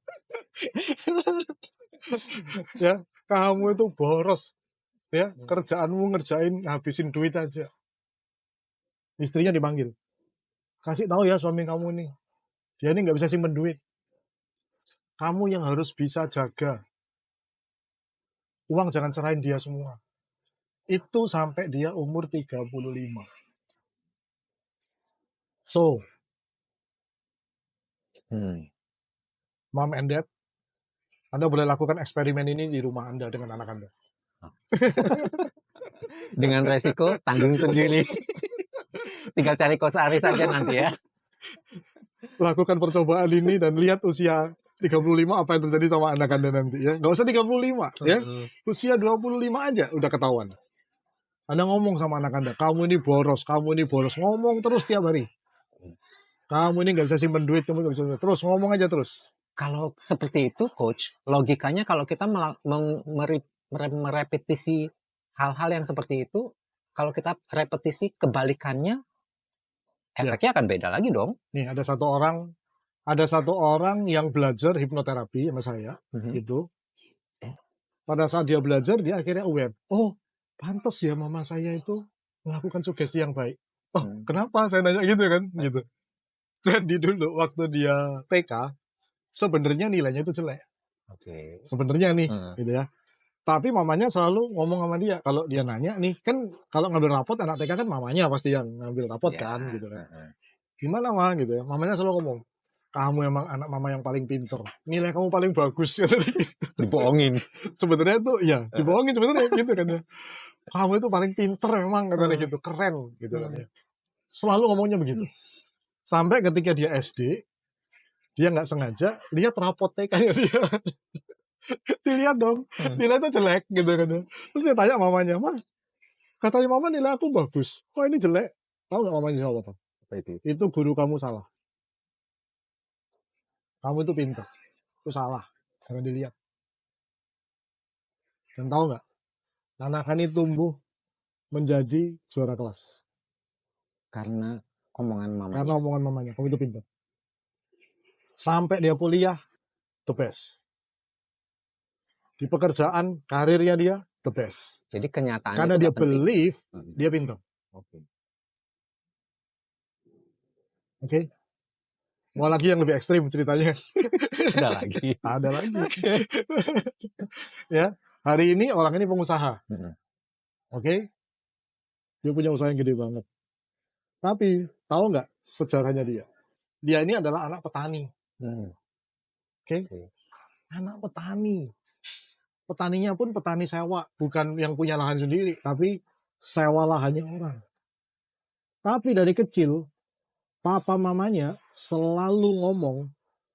Ya, kamu itu boros. Ya, kerjaanmu ngerjain habisin duit aja. Istrinya dipanggil. Kasih tahu ya suami kamu nih. Dia ini nggak bisa simpen duit. Kamu yang harus bisa jaga. Uang jangan serahin dia semua. Itu sampai dia umur 35. So, mom and dad, Anda boleh lakukan eksperimen ini di rumah Anda dengan anak Anda. Dengan resiko tanggung sendiri. Tinggal cari Coach Ari saja nanti ya. Lakukan percobaan ini dan lihat usia 35 apa yang terjadi sama anak Anda nanti ya. Nggak usah 35 ya. Usia 25 aja udah ketahuan. Anda ngomong sama anak Anda, kamu ini boros. Ngomong terus tiap hari. Kamu ini nggak bisa simpen duit, kamu nggak bisa simpen. Terus ngomong aja terus. Kalau seperti itu, coach, logikanya kalau kita merepetisi hal-hal yang seperti itu, kalau kita repetisi kebalikannya, efeknya akan beda lagi dong. Nih ada satu orang yang belajar hipnoterapi sama saya, gitu. Pada saat dia belajar, dia akhirnya aware. Oh, pantas ya mama saya itu melakukan sugesti yang baik. Oh, kenapa saya nanya gitu kan? Gitu. Jadi dulu waktu dia TK, sebenarnya nilainya itu jelek. Sebenarnya nih, gitu ya. Tapi mamanya selalu ngomong sama dia, kalau dia nanya nih, kan kalau ngambil rapot anak TK kan mamanya pasti yang ngambil rapot kan, gitu kan. Gimana mah gitu ya, mamanya selalu ngomong, kamu emang anak mama yang paling pinter, nilai kamu paling bagus. Dibohongin. Sebenarnya tuh, ya dibohongin sebenarnya gitu kan ya. Kamu itu paling pinter memang, katanya gitu, keren gitu kan ya. Selalu ngomongnya begitu. Sampai ketika dia SD, dia nggak sengaja lihat rapot TK-nya dia. Dilihat dong, nilai itu jelek gitu kan ya. Terus dia tanya mamanya, mah katanya mama nilai aku bagus, kok ini jelek? Tahu nggak mamanya jawab apa? Itu guru kamu salah. Kamu itu pintar, itu salah, jangan dilihat. Dan tahu nggak, anak ini tumbuh menjadi juara kelas. Karena omongan mamanya. Karena omongan mamanya, kamu itu pintar. Sampai dia kuliah, the best. Di pekerjaan, karirnya dia, the best. Jadi kenyataannya karena dia believe, dia pintar. Oke. Mau lagi yang lebih ekstrim ceritanya. Ada lagi. Ya, hari ini orang ini pengusaha. Oke. Dia punya usaha yang gede banget. Tapi tahu nggak sejarahnya dia? dia ini adalah anak petani. Hmm. Oke. Oke. Anak petani. Petaninya pun petani sewa, bukan yang punya lahan sendiri, tapi sewa lahannya orang. Tapi dari kecil, papa mamanya selalu ngomong,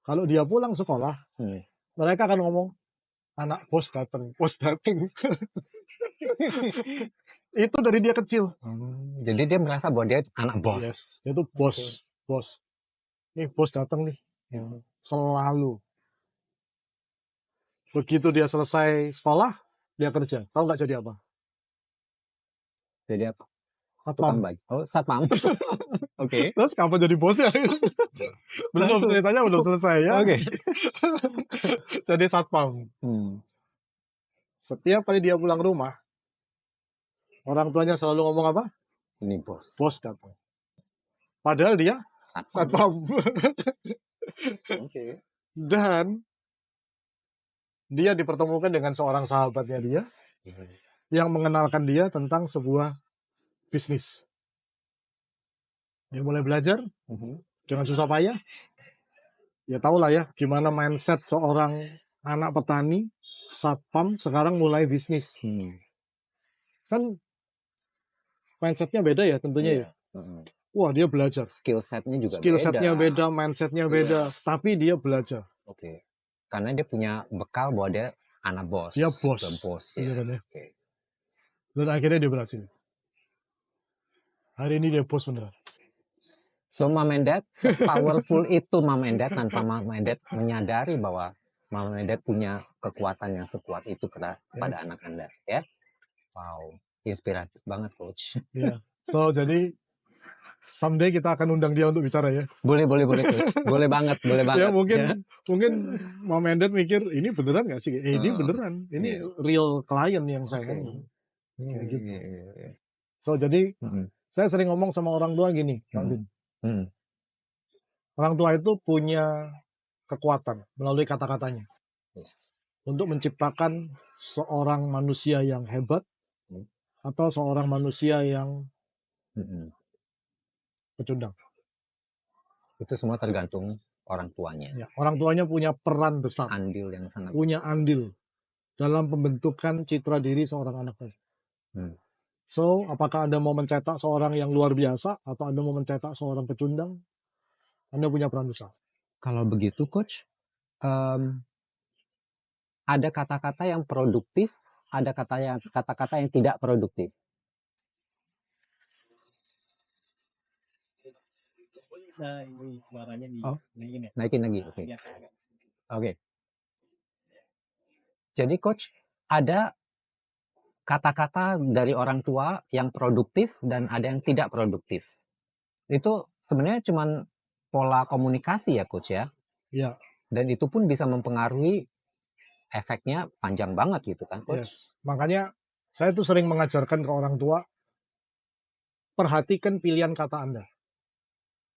kalau dia pulang sekolah, Hmm. mereka akan ngomong, anak bos datang, bos datang. Itu dari dia kecil. Jadi dia merasa bahwa dia anak bos. Yes, dia tuh bos, bos. Nih bos datang nih, selalu. Begitu dia selesai sekolah, dia kerja. Tahu nggak jadi apa? Jadi apa? Satpam. Tukang baju. Oh, satpam. Oke. Terus kapan jadi bosnya? Belum, Betul. ceritanya belum selesai ya. Oke. Jadi satpam. Setiap kali dia pulang rumah, orang tuanya selalu ngomong apa? Ini bos. Bos datang. Padahal dia satpam. Oke. Dan dia dipertemukan dengan seorang sahabatnya dia yang mengenalkan dia tentang sebuah bisnis. Dia mulai belajar dengan susah payah. Ya tahulah ya gimana mindset seorang anak petani satpam sekarang mulai bisnis. Kan mindsetnya beda ya tentunya ya. Wah dia belajar. Skill setnya juga Skill beda. setnya beda, mindsetnya beda. Tapi dia belajar. Oke. Karena dia punya bekal bahwa dia anak bos. Dia bos. Ya. Iya kan ya. Oke. Dan akhirnya dia berhasil. Hari ini dia bos beneran. So Mom and Dad, powerful itu Mom and Dad tanpa Mom and Dad menyadari bahwa Mom and Dad punya kekuatan yang sekuat itu pada anak Anda, ya. Wow, inspiratif banget Coach. Ya. So jadi someday kita akan undang dia untuk bicara ya. Boleh Coach. Boleh banget. Ya mungkin Mom and Dad mikir ini beneran nggak sih? Ini beneran. Ini real klien yang saya ngomong. Gitu. So jadi saya sering ngomong sama orang tua gini, Kak Bin. Orang tua itu punya kekuatan melalui kata-katanya untuk menciptakan seorang manusia yang hebat atau seorang manusia yang pecundang. Itu semua tergantung orang tuanya. Ya, orang tuanya punya peran besar, andil yang sangat punya besar. andil dalam pembentukan citra diri seorang anak tadi. So, apakah Anda mau mencetak seorang yang luar biasa atau Anda mau mencetak seorang pecundang? Anda punya peran besar. Kalau begitu, Coach, ada kata-kata yang produktif, ada kata-kata yang tidak produktif. Ini suaranya naikin lagi. Oke. Jadi, Coach, ada kata-kata dari orang tua yang produktif dan ada yang tidak produktif. Itu sebenarnya cuma pola komunikasi ya Coach ya? Iya. Dan itu pun bisa mempengaruhi efeknya panjang banget gitu kan Coach? Yes. Makanya saya tuh sering mengajarkan ke orang tua, perhatikan pilihan kata Anda.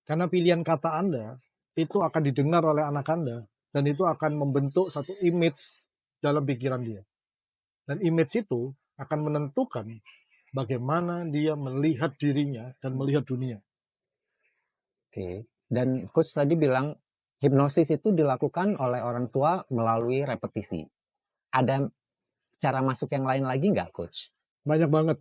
Karena pilihan kata Anda itu akan didengar oleh anak Anda dan itu akan membentuk satu image dalam pikiran dia. Dan image itu akan menentukan bagaimana dia melihat dirinya dan melihat dunia. Oke. Dan Coach tadi bilang hipnosis itu dilakukan oleh orang tua melalui repetisi. Ada cara masuk yang lain lagi nggak, Coach? Banyak banget.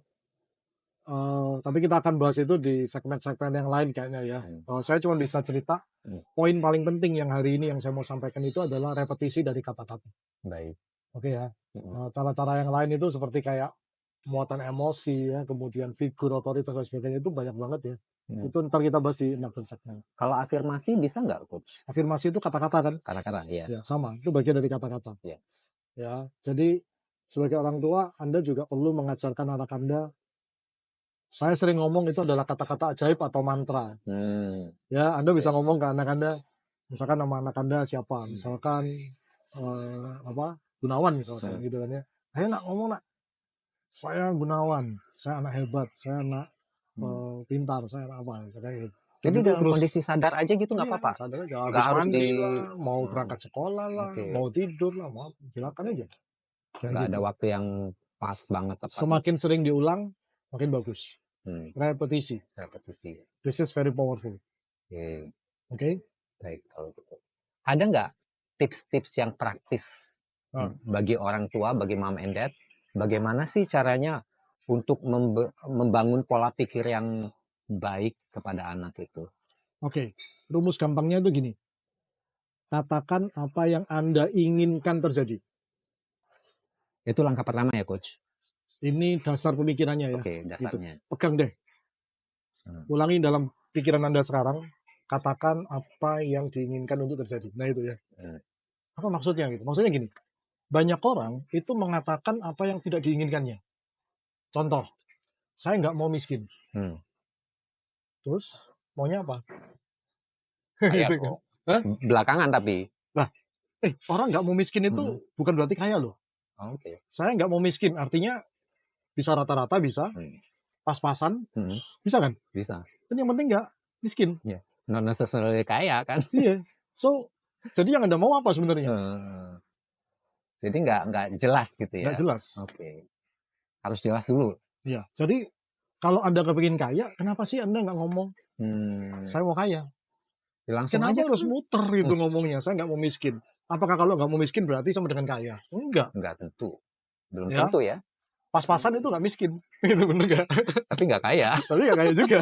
Tapi kita akan bahas itu di segmen-segmen yang lain kayaknya ya. Saya cuma bisa cerita, poin paling penting yang hari ini yang saya mau sampaikan itu adalah repetisi dari kata-kata. Baik. Oke ya. Cara-cara yang lain itu seperti kayak muatan emosi ya, kemudian figur otoritas dan sebagainya itu banyak banget ya. Itu ntar kita bahas di next segmen. Kalau afirmasi bisa nggak, Coach? Afirmasi itu kata-kata kan? Kata-kata, ya. Ya, sama. Itu bagian dari kata-kata. Yes. Ya, jadi sebagai orang tua, Anda juga perlu mengajarkan anak Anda. Saya sering ngomong itu adalah kata-kata ajaib atau mantra. Ya, Anda bisa ngomong ke anak Anda, misalkan nama anak Anda siapa? Misalkan Gunawan misalkan gitu kan ya. Ayo nak ngomong nak. Saya Gunawan, saya anak hebat, saya anak pintar, saya anak apa misalkan gitu. Jadi dalam kondisi sadar aja gitu nggak apa-apa? Sadar aja, habis mandi lah, mau berangkat sekolah lah, mau tidur lah, mau silakan aja. Nggak ada waktu yang pas banget tepat. Semakin sering diulang, makin bagus. Repetisi. Repetisi. This is very powerful. Oke. Okay? Baik kalau gitu. Ada nggak tips-tips yang praktis Ah. bagi orang tua, bagi mom and dad, bagaimana sih caranya untuk membangun pola pikir yang baik kepada anak itu? Oke, rumus gampangnya itu gini. Katakan apa yang Anda inginkan terjadi. Itu langkah pertama ya, Coach? Ini dasar pemikirannya ya. Oke, Gitu. dasarnya. Pegang deh. Ulangi dalam pikiran Anda sekarang. Katakan apa yang diinginkan untuk terjadi. Nah itu ya. Apa maksudnya gitu? Maksudnya gini. Banyak orang itu mengatakan apa yang tidak diinginkannya. Contoh, saya nggak mau miskin. Terus maunya apa? Kaya Gitu kan. kok. Hah? Belakangan tapi. Nah, orang nggak mau miskin itu bukan berarti kaya loh. Oke. Saya nggak mau miskin, artinya bisa rata-rata, bisa pas-pasan, bisa kan? Bisa. Dan yang penting nggak miskin. Iya. Not necessarily kaya kan? Iya. So, jadi yang Anda mau apa sebenarnya? Jadi nggak jelas gitu ya? Nggak jelas. Oke. Harus jelas dulu. Iya. Jadi kalau Anda kepingin kaya, kenapa sih Anda nggak ngomong saya mau kaya? Langsung Kenapa aja harus kan? muter gitu ngomongnya? Saya nggak mau miskin. Apakah kalau nggak mau miskin berarti sama dengan kaya? Enggak. Nggak tentu. Belum Ya. tentu ya. Pas-pasan itu nggak miskin. Itu bener nggak? Tapi nggak kaya. Tapi nggak kaya juga.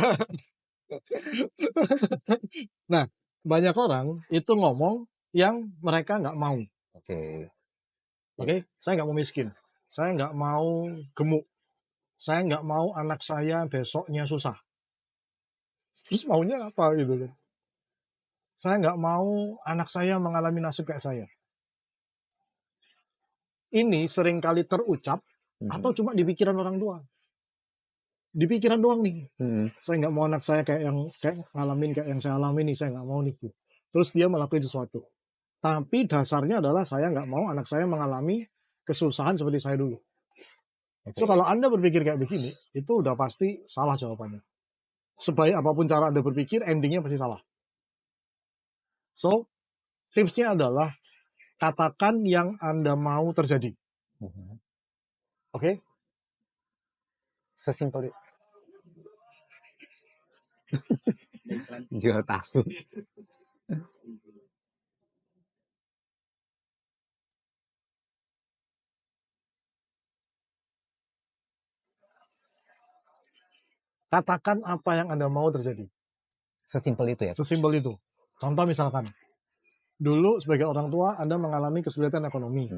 Nah, banyak orang itu ngomong yang mereka nggak mau. Oke. Saya nggak mau miskin. Saya nggak mau gemuk. Saya nggak mau anak saya besoknya susah. Terus maunya apa gitu kan? Saya nggak mau anak saya mengalami nasib kayak saya. Ini seringkali terucap atau cuma di pikiran orang tua. Di pikiran doang nih. Saya nggak mau anak saya kayak ngalamin kayak yang saya alami nih. Saya nggak mau nih. Terus dia melakukan sesuatu. Tapi dasarnya adalah saya nggak mau anak saya mengalami kesusahan seperti saya dulu. So kalau Anda berpikir kayak begini, itu udah pasti salah jawabannya. Sebaik apapun cara Anda berpikir, endingnya pasti salah. So, tipsnya adalah katakan yang Anda mau terjadi. Oke? Sesimpel itu. Jual tahu. Katakan apa yang Anda mau terjadi. Sesimpel itu ya? Sesimpel itu. Contoh misalkan, dulu sebagai orang tua Anda mengalami kesulitan ekonomi.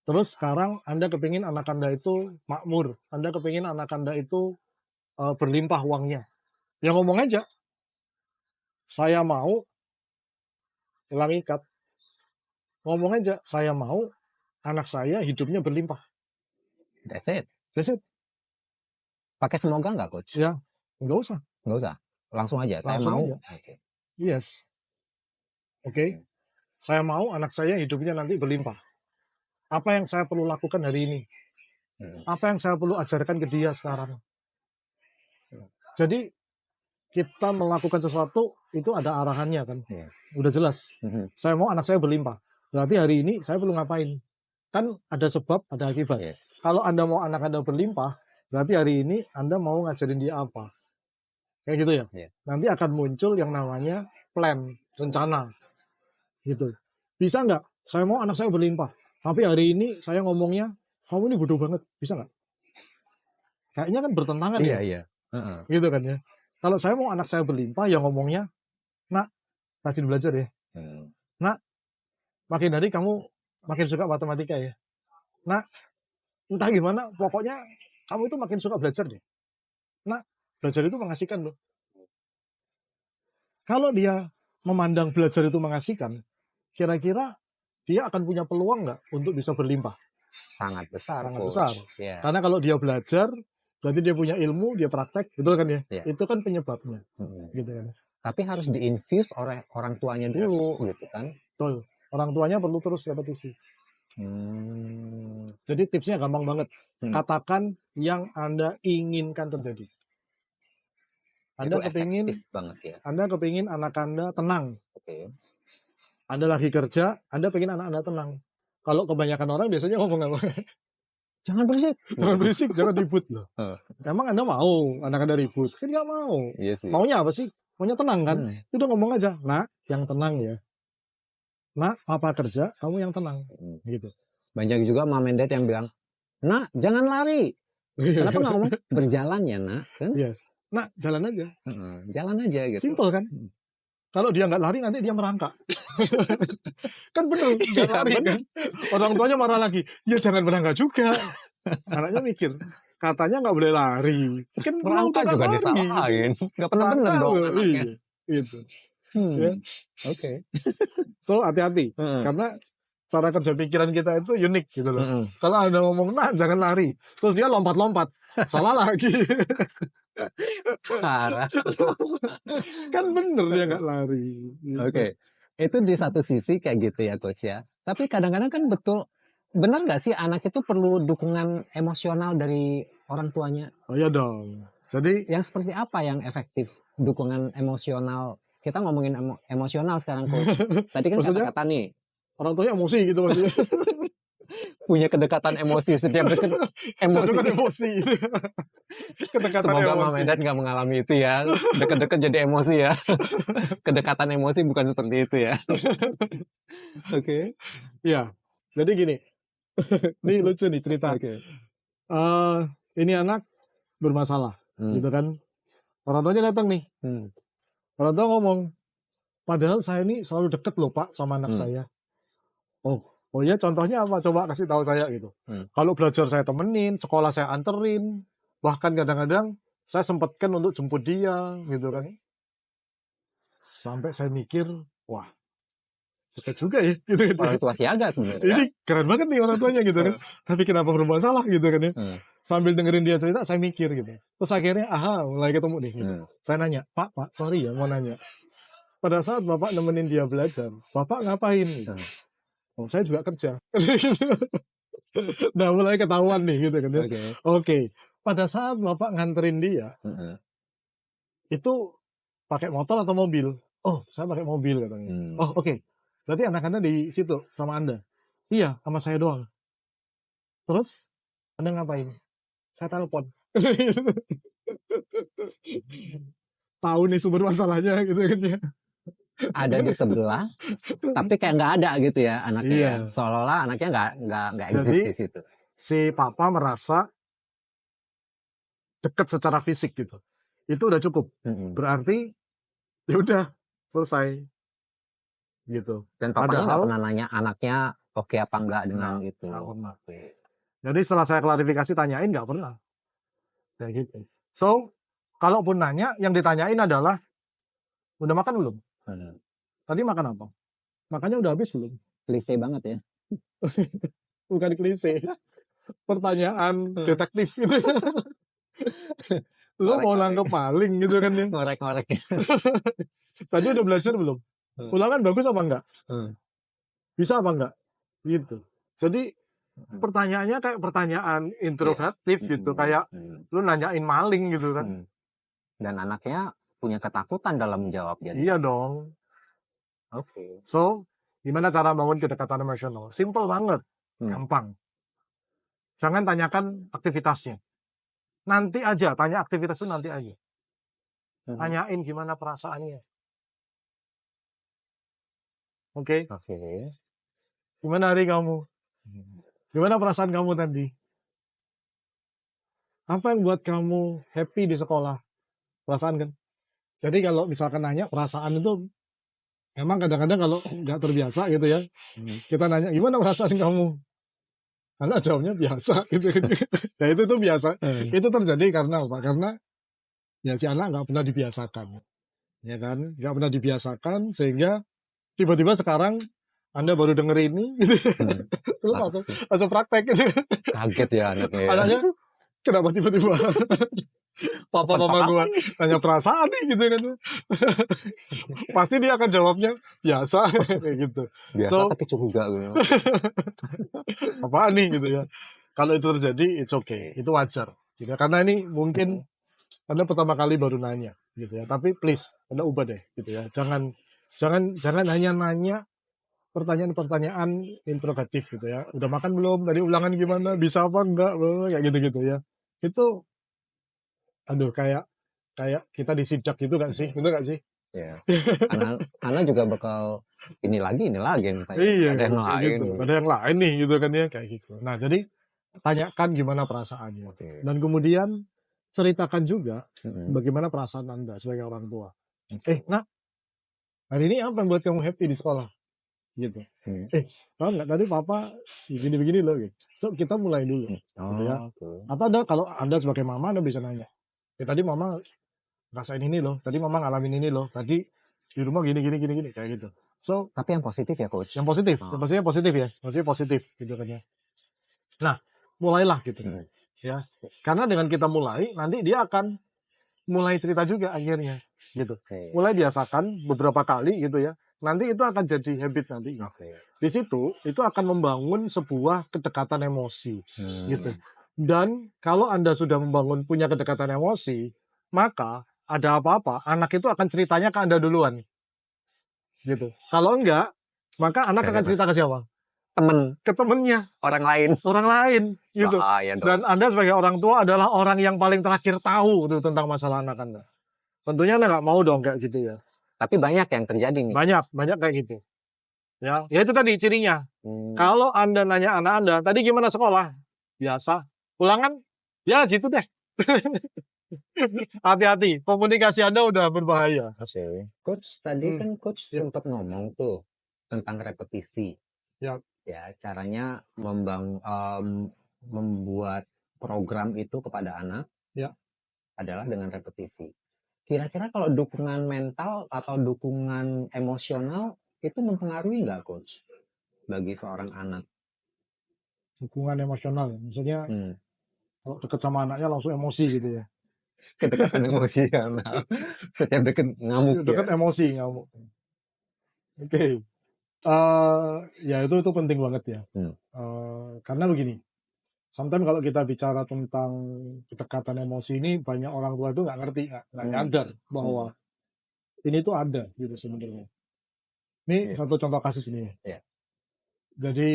Terus sekarang Anda kepingin anak Anda itu makmur. Anda kepingin anak Anda itu berlimpah uangnya. Ya ngomong aja. Saya mau, ulangi cut. Ngomong aja, saya mau anak saya hidupnya berlimpah. That's it. That's it. Pakai semoga nggak, Coach? Ya, nggak usah. Nggak usah. Langsung aja. Saya Langsung mau. aja. Okay. Yes. Oke. Saya mau anak saya hidupnya nanti berlimpah. Apa yang saya perlu lakukan hari ini? Apa yang saya perlu ajarkan ke dia sekarang? Jadi kita melakukan sesuatu itu ada arahannya kan? Yes. Udah jelas. Saya mau anak saya berlimpah. Berarti hari ini saya perlu ngapain? Kan ada sebab, ada akibat. Yes. Kalau Anda mau anak Anda berlimpah, berarti hari ini Anda mau ngajarin dia apa? Kayak gitu ya. Yeah. Nanti akan muncul yang namanya plan, rencana. Gitu. Bisa nggak? Saya mau anak saya berlimpah. Tapi hari ini saya ngomongnya, kamu ini bodoh banget. Bisa nggak? Kayaknya kan bertentangan ya. Iya. Gitu kan ya. Kalau saya mau anak saya berlimpah, ya ngomongnya, nak, rajin belajar ya. Nak, makin hari kamu makin suka matematika ya. Nak, entah gimana, pokoknya kamu itu makin suka belajar deh. Nak, belajar itu mengasihkan loh. Kalau dia memandang belajar itu mengasihkan, kira-kira dia akan punya peluang nggak untuk bisa berlimpah? Sangat besar. Sangat Coach. besar. Yeah. Karena kalau dia belajar, berarti dia punya ilmu, dia praktek, betul kan ya? Yeah. Itu kan penyebabnya. Gitu kan. Tapi harus diinfuse oleh orang tuanya dulu, gitu kan? Betul. Orang tuanya perlu terus repetisi. Jadi tipsnya gampang banget. Katakan yang Anda inginkan terjadi. Anda kepingin banget ya. Anda kepingin anak Anda tenang. Oke. Anda lagi kerja, Anda pengen anak Anda tenang. Kalau kebanyakan orang biasanya ngomong apa? Jangan berisik. Jangan berisik, jangan ribut loh. Emang Anda mau anak Anda ribut? Kan nggak mau. Iya sih. Maunya apa sih? maunya tenang kan? Udah ngomong aja, nak, yang tenang ya. Nak, papa kerja, kamu yang tenang, gitu. Banyak juga mom and dad yang bilang, nak jangan lari. Kenapa nggak ngomong berjalan ya nak? Kan? Yes. Nak, jalan aja. Jalan aja gitu. Simple kan? Kalau dia nggak lari nanti dia merangkak. Kan bener, nggak lari kan? Orang tuanya marah lagi, ya jangan merangkak juga. Anaknya mikir, katanya nggak boleh lari. Kan Merangkak juga lari. disalahin. Nggak pernah bener dong anaknya. Gitu. Ya. Oke. So hati-hati, karena cara kerja pikiran kita itu unik gitu loh. Kalau Anda ngomong, nah jangan lari, terus dia lompat-lompat, salah lagi. Parah. Kan bener dia nggak lari. Gitu. Oke. Itu di satu sisi kayak gitu ya coach ya. Tapi kadang-kadang kan benar nggak sih anak itu perlu dukungan emosional dari orang tuanya? Oh iya dong. Jadi yang seperti apa yang efektif dukungan emosional? Kita ngomongin emosional sekarang coach. Tadi kan kata-kata nih. Orang tuanya emosi gitu maksudnya. Punya kedekatan emosi setiap deket emosi. Kedekatan Semoga emosi. Mama Dad nggak mengalami itu ya. Deket-deket jadi emosi ya. Kedekatan emosi bukan seperti itu ya. Oke. Iya. Jadi gini. Ini lucu nih cerita. Okay. Ini anak bermasalah, gitu kan. Orang tuanya datang nih. Orang tua ngomong, padahal saya ini selalu deket loh Pak sama anak saya. Oh ya, contohnya apa? Coba kasih tahu saya gitu. Kalau belajar saya temenin, sekolah saya anterin, bahkan kadang-kadang saya sempatkan untuk jemput dia, gitu kan. Sampai saya mikir, wah, deket juga ya, gitu kan. Orang tua siaga sebenarnya. Ini keren banget nih orang tuanya gitu kan. Tapi kenapa bermasalah gitu kan ya. Sambil dengerin dia cerita, saya mikir gitu. Terus akhirnya, mulai ketemu nih. Gitu. Saya nanya, Pak, sorry ya mau nanya. Pada saat Bapak nemenin dia belajar, Bapak ngapain? Gitu. Oh, saya juga kerja. Nah, mulai ketahuan nih gitu kan ya. Oke. Pada saat Bapak nganterin dia, itu pakai motor atau mobil? Oh, saya pakai mobil katanya. Oh, oke. Berarti anak-anak di situ sama Anda? Iya, sama saya doang. Terus, Anda ngapain? Saya telepon. Tahu nih sumber masalahnya gitu kan ya. Ada di sebelah, tapi kayak nggak ada gitu ya anaknya. Iya. Seolah-olah anaknya nggak eksis di situ. Si papa merasa dekat secara fisik gitu. Itu udah cukup. Berarti ya udah selesai gitu. Dan papanya nggak pernah nanya anaknya oke apa enggak dengan itu. Jadi setelah saya klarifikasi tanyain nggak pernah. Kayak gitu. So, kalaupun nanya, yang ditanyain adalah udah makan belum? Tadi makan apa? Makannya udah habis belum? Klise banget ya. Bukan klise. Pertanyaan detektif gitu. Lo mau nangkep maling gitu kan ya. Ngorek-ngorek. Tadi udah belajar belum? Ulangan bagus apa enggak? Bisa apa enggak? Gitu. Jadi pertanyaannya kayak pertanyaan interrogatif gitu. Kayak lu nanyain maling gitu kan. Dan anaknya punya ketakutan dalam menjawab. Iya dong. Oke. So, gimana cara bangun kedekatan emosional? Simple banget. Gampang. Jangan tanyakan aktivitasnya. Nanti aja, tanya aktivitas itu nanti aja. Tanyain gimana perasaannya. Oke. Gimana hari kamu? Gimana perasaan kamu tadi? Apa yang buat kamu happy di sekolah? Perasaan kan? Jadi kalau misalkan nanya perasaan itu, emang kadang-kadang kalau nggak terbiasa gitu ya, kita nanya gimana perasaan kamu? Karena jawabnya biasa gitu. Ya itu tuh biasa. Itu terjadi karena apa? Karena ya si anak nggak pernah dibiasakan, ya kan? Nggak pernah dibiasakan sehingga tiba-tiba sekarang Anda baru denger ini, gitu. Terus langsung praktek gitu. Kaget ya anaknya. Anaknya kenapa tiba-tiba papa-mama gue tanya perasaan nih gitu kan? Pasti dia akan jawabnya biasa kayak gitu. Biasa tapi curiga gitu. Apaan nih gitu ya? Kalau itu terjadi, it's okay, itu wajar. Gitu. Karena ini mungkin Anda pertama kali baru nanya, gitu ya. Tapi please, Anda ubah deh, gitu ya. Jangan hanya nanya pertanyaan-pertanyaan interrogatif gitu ya. Udah makan belum? Tadi ulangan gimana? Bisa apa enggak? Kayak gitu-gitu ya. Itu, aduh kayak kayak kita disidak gitu gak sih? Bener gak sih? Ya. Anak juga bakal ini lagi yang ditanya. Iya, Ada yang kayak lain. gitu. Ada yang lain nih gitu kan ya, kayak gitu. Nah, jadi tanyakan gimana perasaannya. Oke. Dan kemudian ceritakan juga Mm-mm. bagaimana perasaan Anda sebagai orang tua. Oke. Nak, hari ini apa yang buat kamu happy di sekolah? Gitu. Hmm. Tahu nggak tadi papa begini-begini loh gitu. So, kita mulai dulu. Gitu ya. Oke. Atau kalau Anda sebagai mama, Anda bisa nanya. Tadi mama rasain ini loh. Tadi mama ngalamin ini loh. Tadi di rumah gini, kayak gitu. So, Tapi yang positif ya coach. yang positif. Oh. Yang pastinya positif ya. Maksudnya positif gitu kan ya. Nah, mulailah gitu. Hmm. Ya. Karena dengan kita mulai, nanti dia akan mulai cerita juga akhirnya. Gitu. Oke. Mulai biasakan beberapa kali gitu ya. Nanti itu akan jadi habit nanti. Oke. Di situ itu akan membangun sebuah kedekatan emosi gitu. Hmm. Dan kalau Anda sudah membangun punya kedekatan emosi, maka ada apa-apa anak itu akan ceritanya ke Anda duluan. Gitu. Kalau enggak, maka anak akan cerita ke siapa? Temen, Ke temennya, orang lain. orang lain gitu. Bahaya dong. Dan Anda sebagai orang tua adalah orang yang paling terakhir tahu tuh tentang masalah anak Anda. Tentunya Anda nggak mau dong kayak gitu ya. Tapi banyak yang terjadi nih. Banyak kayak gitu. Ya itu tadi cirinya. Hmm. Kalau Anda nanya anak Anda, tadi gimana sekolah? Biasa. Ulangan? Ya gitu deh. Hati-hati, komunikasi Anda udah berbahaya. Oke. Coach tadi kan coach Ya. sempat ngomong tuh tentang repetisi. Ya. Ya, caranya membuat program itu kepada anak Ya. adalah dengan repetisi. Kira-kira kalau dukungan mental atau dukungan emosional itu mempengaruhi nggak coach bagi seorang anak? Dukungan emosional, maksudnya kalau deket sama anaknya langsung emosi gitu ya. Kedekatan emosional. Setiap deket ngamuk Deket ya. emosi, ngamuk. Oke. Ya itu penting banget ya. Karena begini, sometimes kalau kita bicara tentang kedekatan emosi ini, banyak orang tua itu nggak ngerti, nggak nyadar bahwa ini tuh ada gitu sebenarnya. Ini satu contoh kasus nih. Iya. Jadi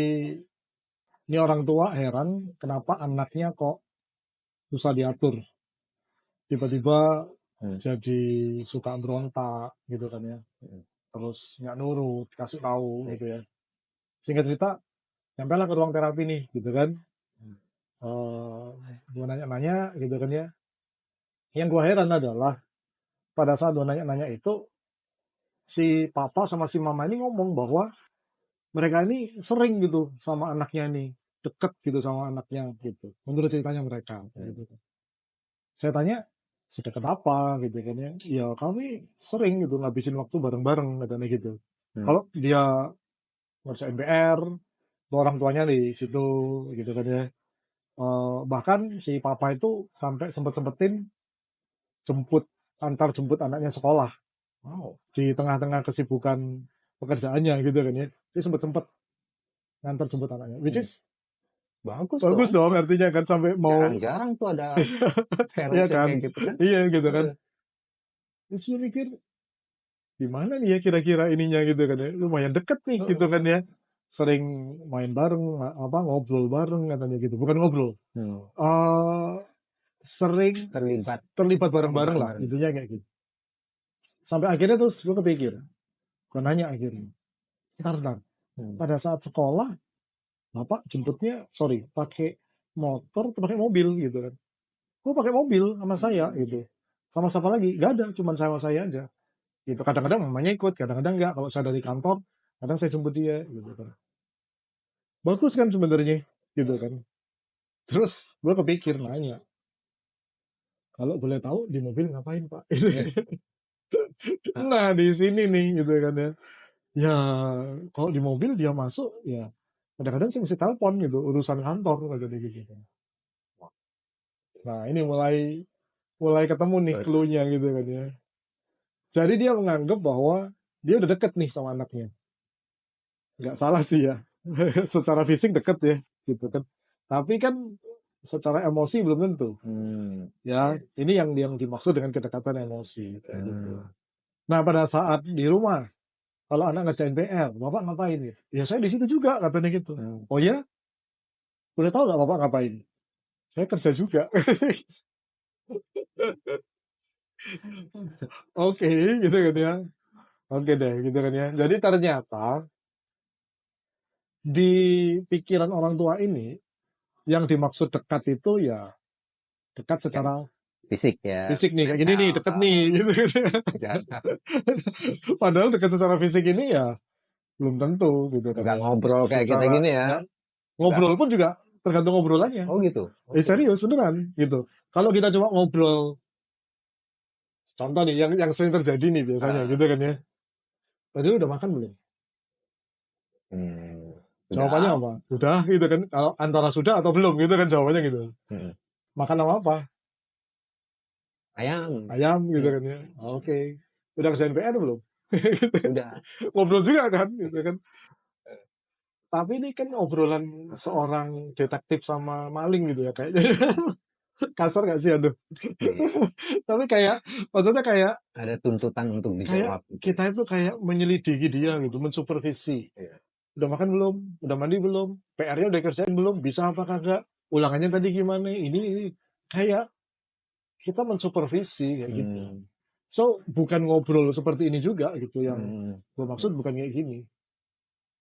ini orang tua heran kenapa anaknya kok susah diatur. Tiba-tiba jadi suka berontak gitu kan ya. Terus nggak nurut, kasih tahu gitu ya. Singkat cerita, sampailah ke ruang terapi nih gitu kan. Gue nanya-nanya gitu kan ya. Yang gue heran adalah pada saat gue nanya-nanya itu, si papa sama si mama ini ngomong bahwa mereka ini sering gitu sama anaknya nih, deket gitu sama anaknya gitu. Menurut ceritanya mereka gitu. Saya tanya, sedekat apa gitu kan ya. Ya kami sering gitu ngabisin waktu bareng-bareng katanya gitu. Kalau dia ngerjain PR, orang tuanya di situ gitu kan ya. Bahkan si papa itu sampai sempet-sempetin antar jemput anaknya sekolah. Wow. Di tengah-tengah kesibukan pekerjaannya gitu kan ya. Dia sempet ngantar jemput anaknya. Which is bagus dong artinya kan, sampai mau jarang-jarang tuh ada iya kan? kayak gitu kan. Iya gitu kan. Terus gue mikir gimana nih ya kira-kira ininya gitu kan ya. Lumayan deket nih gitu kan ya. Sering main bareng, ngobrol bareng katanya gitu. Bukan ngobrol. Sering terlibat bareng-bareng lah. Intinya kayak gitu. Sampai akhirnya terus gue kepikir. Gue nanya akhirnya. Ntar. Pada saat sekolah, Bapak jemputnya, pakai motor atau pakai mobil gitu kan. Gue pakai mobil sama saya gitu. Sama siapa lagi? Gak ada, cuma sama saya aja. Gitu. Kadang-kadang mamanya ikut, kadang-kadang enggak. Kalau saya dari kantor, kadang saya jemput dia gitu kan. Bagus kan sebenarnya gitu kan. Terus gue kepikir nanya, kalau boleh tahu di mobil ngapain Pak? Nah di sini nih gitu kan ya. Ya kalau di mobil dia masuk ya kadang-kadang saya mesti telepon gitu, urusan kantor gitu. Nah ini mulai ketemu nih clue-nya gitu kan ya. Jadi dia menganggap bahwa dia udah deket nih sama anaknya. Nggak salah sih ya. Secara fisik deket ya gitu kan. Tapi kan secara emosi belum tentu. Ya, ini yang dimaksud dengan kedekatan emosi kayak gitu. Nah, pada saat di rumah kalau anak ngerjain PR, Bapak ngapain ya? Ya saya di situ juga katanya gitu. Oh ya? Boleh tahu nggak Bapak ngapain? Saya kerja juga. Oke, gitu kan ya. Oke deh, gitu kan ya. Jadi ternyata di pikiran orang tua ini yang dimaksud dekat itu ya dekat Yang secara fisik ya, fisik nih, kayak gini nih, mental. deket nih, gitu kan ya. Jangan Padahal dekat secara fisik ini ya belum tentu gitu kan nggak ya. ngobrol kayak kita Secara gini ya ya. Nggak. ngobrol pun juga tergantung ngobrolannya. Oh gitu. Oke. Serius beneran gitu. Kalau kita cuma ngobrol, contoh nih yang sering terjadi nih biasanya Ah, gitu kan ya. Tadi lu udah makan belum? hmm, Jawabannya udah. apa? Udah gitu kan. Kalau antara sudah atau belum gitu kan jawabannya gitu. Hmm. Makan sama apa? Ayam. Ayam gitu Hmm, kan ya. Oke. Udah kerjain PR belum? Gitu kan. udah. Ngobrol juga kan gitu kan. Tapi ini kan obrolan seorang detektif sama maling gitu ya kayaknya. Kasar gak sih aduh. Iya. Tapi kayak maksudnya kayak Ada tuntutan untuk dijawab. kita itu kayak menyelidiki dia gitu, mensupervisi. Iya. Udah makan belum? Udah mandi belum? PR-nya udah kerjain belum? Bisa apa kagak? Ulangannya tadi gimana? Ini kayak kita mensupervisi kayak gitu. Hmm, So bukan ngobrol seperti ini juga gitu yang hmm, gue maksud bukan kayak gini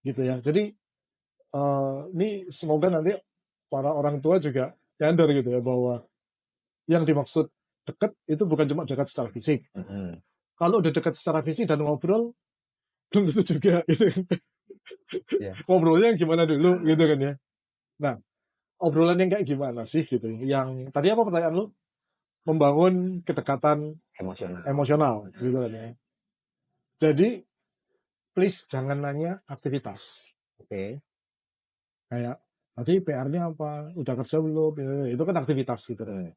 gitu ya. Jadi ini semoga nanti para orang tua juga nyadar gitu ya bahwa yang dimaksud dekat itu bukan cuma dekat secara fisik. hmm. Kalau udah dekat secara fisik dan ngobrol belum tentu juga gitu. Iya. Ngobrolnya yang gimana dulu gitu kan ya. Nah, obrolan yang kayak gimana sih gitu. Yang tadi apa pertanyaan lu? Membangun kedekatan Emosional. emosional gitu kan ya. Jadi please jangan nanya aktivitas. Oke. Kayak tadi PR-nya apa? Udah kerja belum? Ya, itu kan aktivitas gitu kan. Hmm.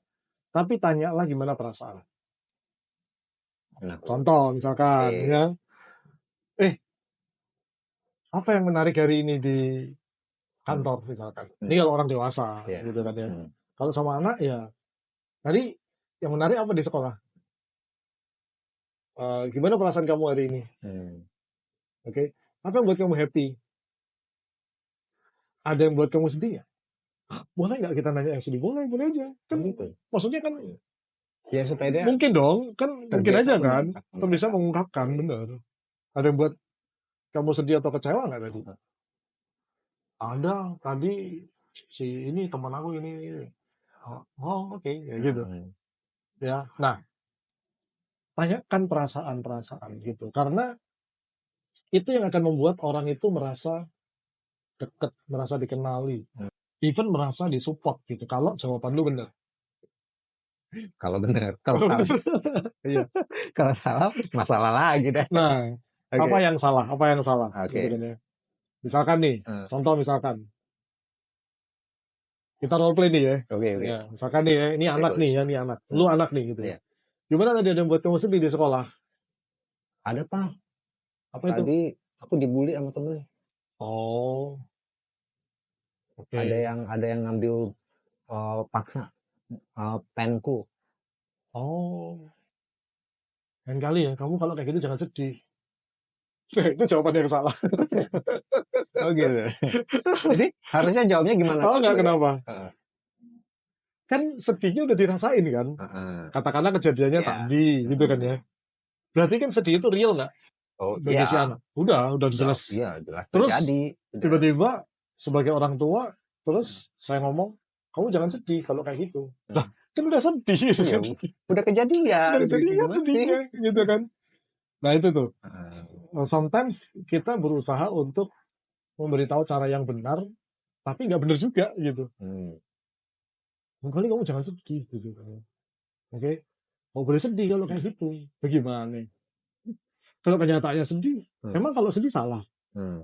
Tapi tanyalah gimana perasaan. Nah, Contoh misalkan oke. ya, eh apa yang menarik hari ini di Hmm. kantor misalkan. Ini Hmm. kalau orang dewasa Iya. gitu kan ya. Hmm. Kalau sama anak ya tadi yang menarik apa di sekolah? Gimana perasaan kamu hari ini? Hmm. Oke. Apa yang buat kamu happy? Ada yang buat kamu sedih nggak? Boleh nggak kita nanya yang sedih? Boleh, boleh aja. Kan Oh gitu. maksudnya kan Ya supaya dia mungkin dong, kan mungkin terbiasa aja kan. mengungkapkan Kan bisa perasaan. mengungkapkan, bener. Ada yang buat kamu sedih atau kecewa nggak tadi? Ada, tadi si ini teman aku ini. Oh, oke, ya gitu. Hmm. Ya, nah tanyakan perasaan-perasaan gitu. Karena itu yang akan membuat orang itu merasa deket, merasa dikenali. Hmm. Even merasa disupport gitu. Kalau jawaban lu bener. Kalau benar, kalau salah, Iya. kalau salah masalah lagi deh. Nah, Oke. apa yang salah? Apa yang salah? Oke. Gitu kan ya. Misalkan nih, Hmm. contoh misalkan kita role play nih ya. Oke. Ya, misalkan nih ya, ini Oke, anak nih coach. ya, ini anak. Lu anak nih gitu ya. Iya. Gimana tadi ada yang buat kamu sedih di sekolah? Ada Pak. Apa itu? Tadi aku dibully sama temen. Oh, oke. Ada yang ngambil paksa penku. Oh, lain kali ya, kamu kalau kayak gitu jangan sedih. Itu jawaban yang salah. Oh gitu. Jadi harusnya jawabnya gimana? Tahu nggak Coach? kenapa? Heeh. Kan sedihnya udah dirasain kan. Heeh. Katakanlah kejadiannya Iya. tadi, gitu kan ya. Berarti kan sedih itu real nggak Oh bagi si iya. anak? Udah jelas. Iya, jelas Terus terjadi. Udah. tiba-tiba sebagai orang tua, terus saya ngomong, kamu jangan sedih kalau kayak gitu. Lah, kan udah sedih gitu Iya, kan. udah kejadian. Udah kejadian Gimana sih? sedihnya, gitu kan. Nah itu tuh. Heeh. Sometimes kita berusaha untuk memberitahu cara yang benar, tapi nggak benar juga gitu. Hmm. Kali kamu jangan sedih gitu kan. Oke, mau boleh sedih kalau kayak gitu. Bagaimana? Kalau kenyataannya sedih, memang kalau sedih salah. Hmm.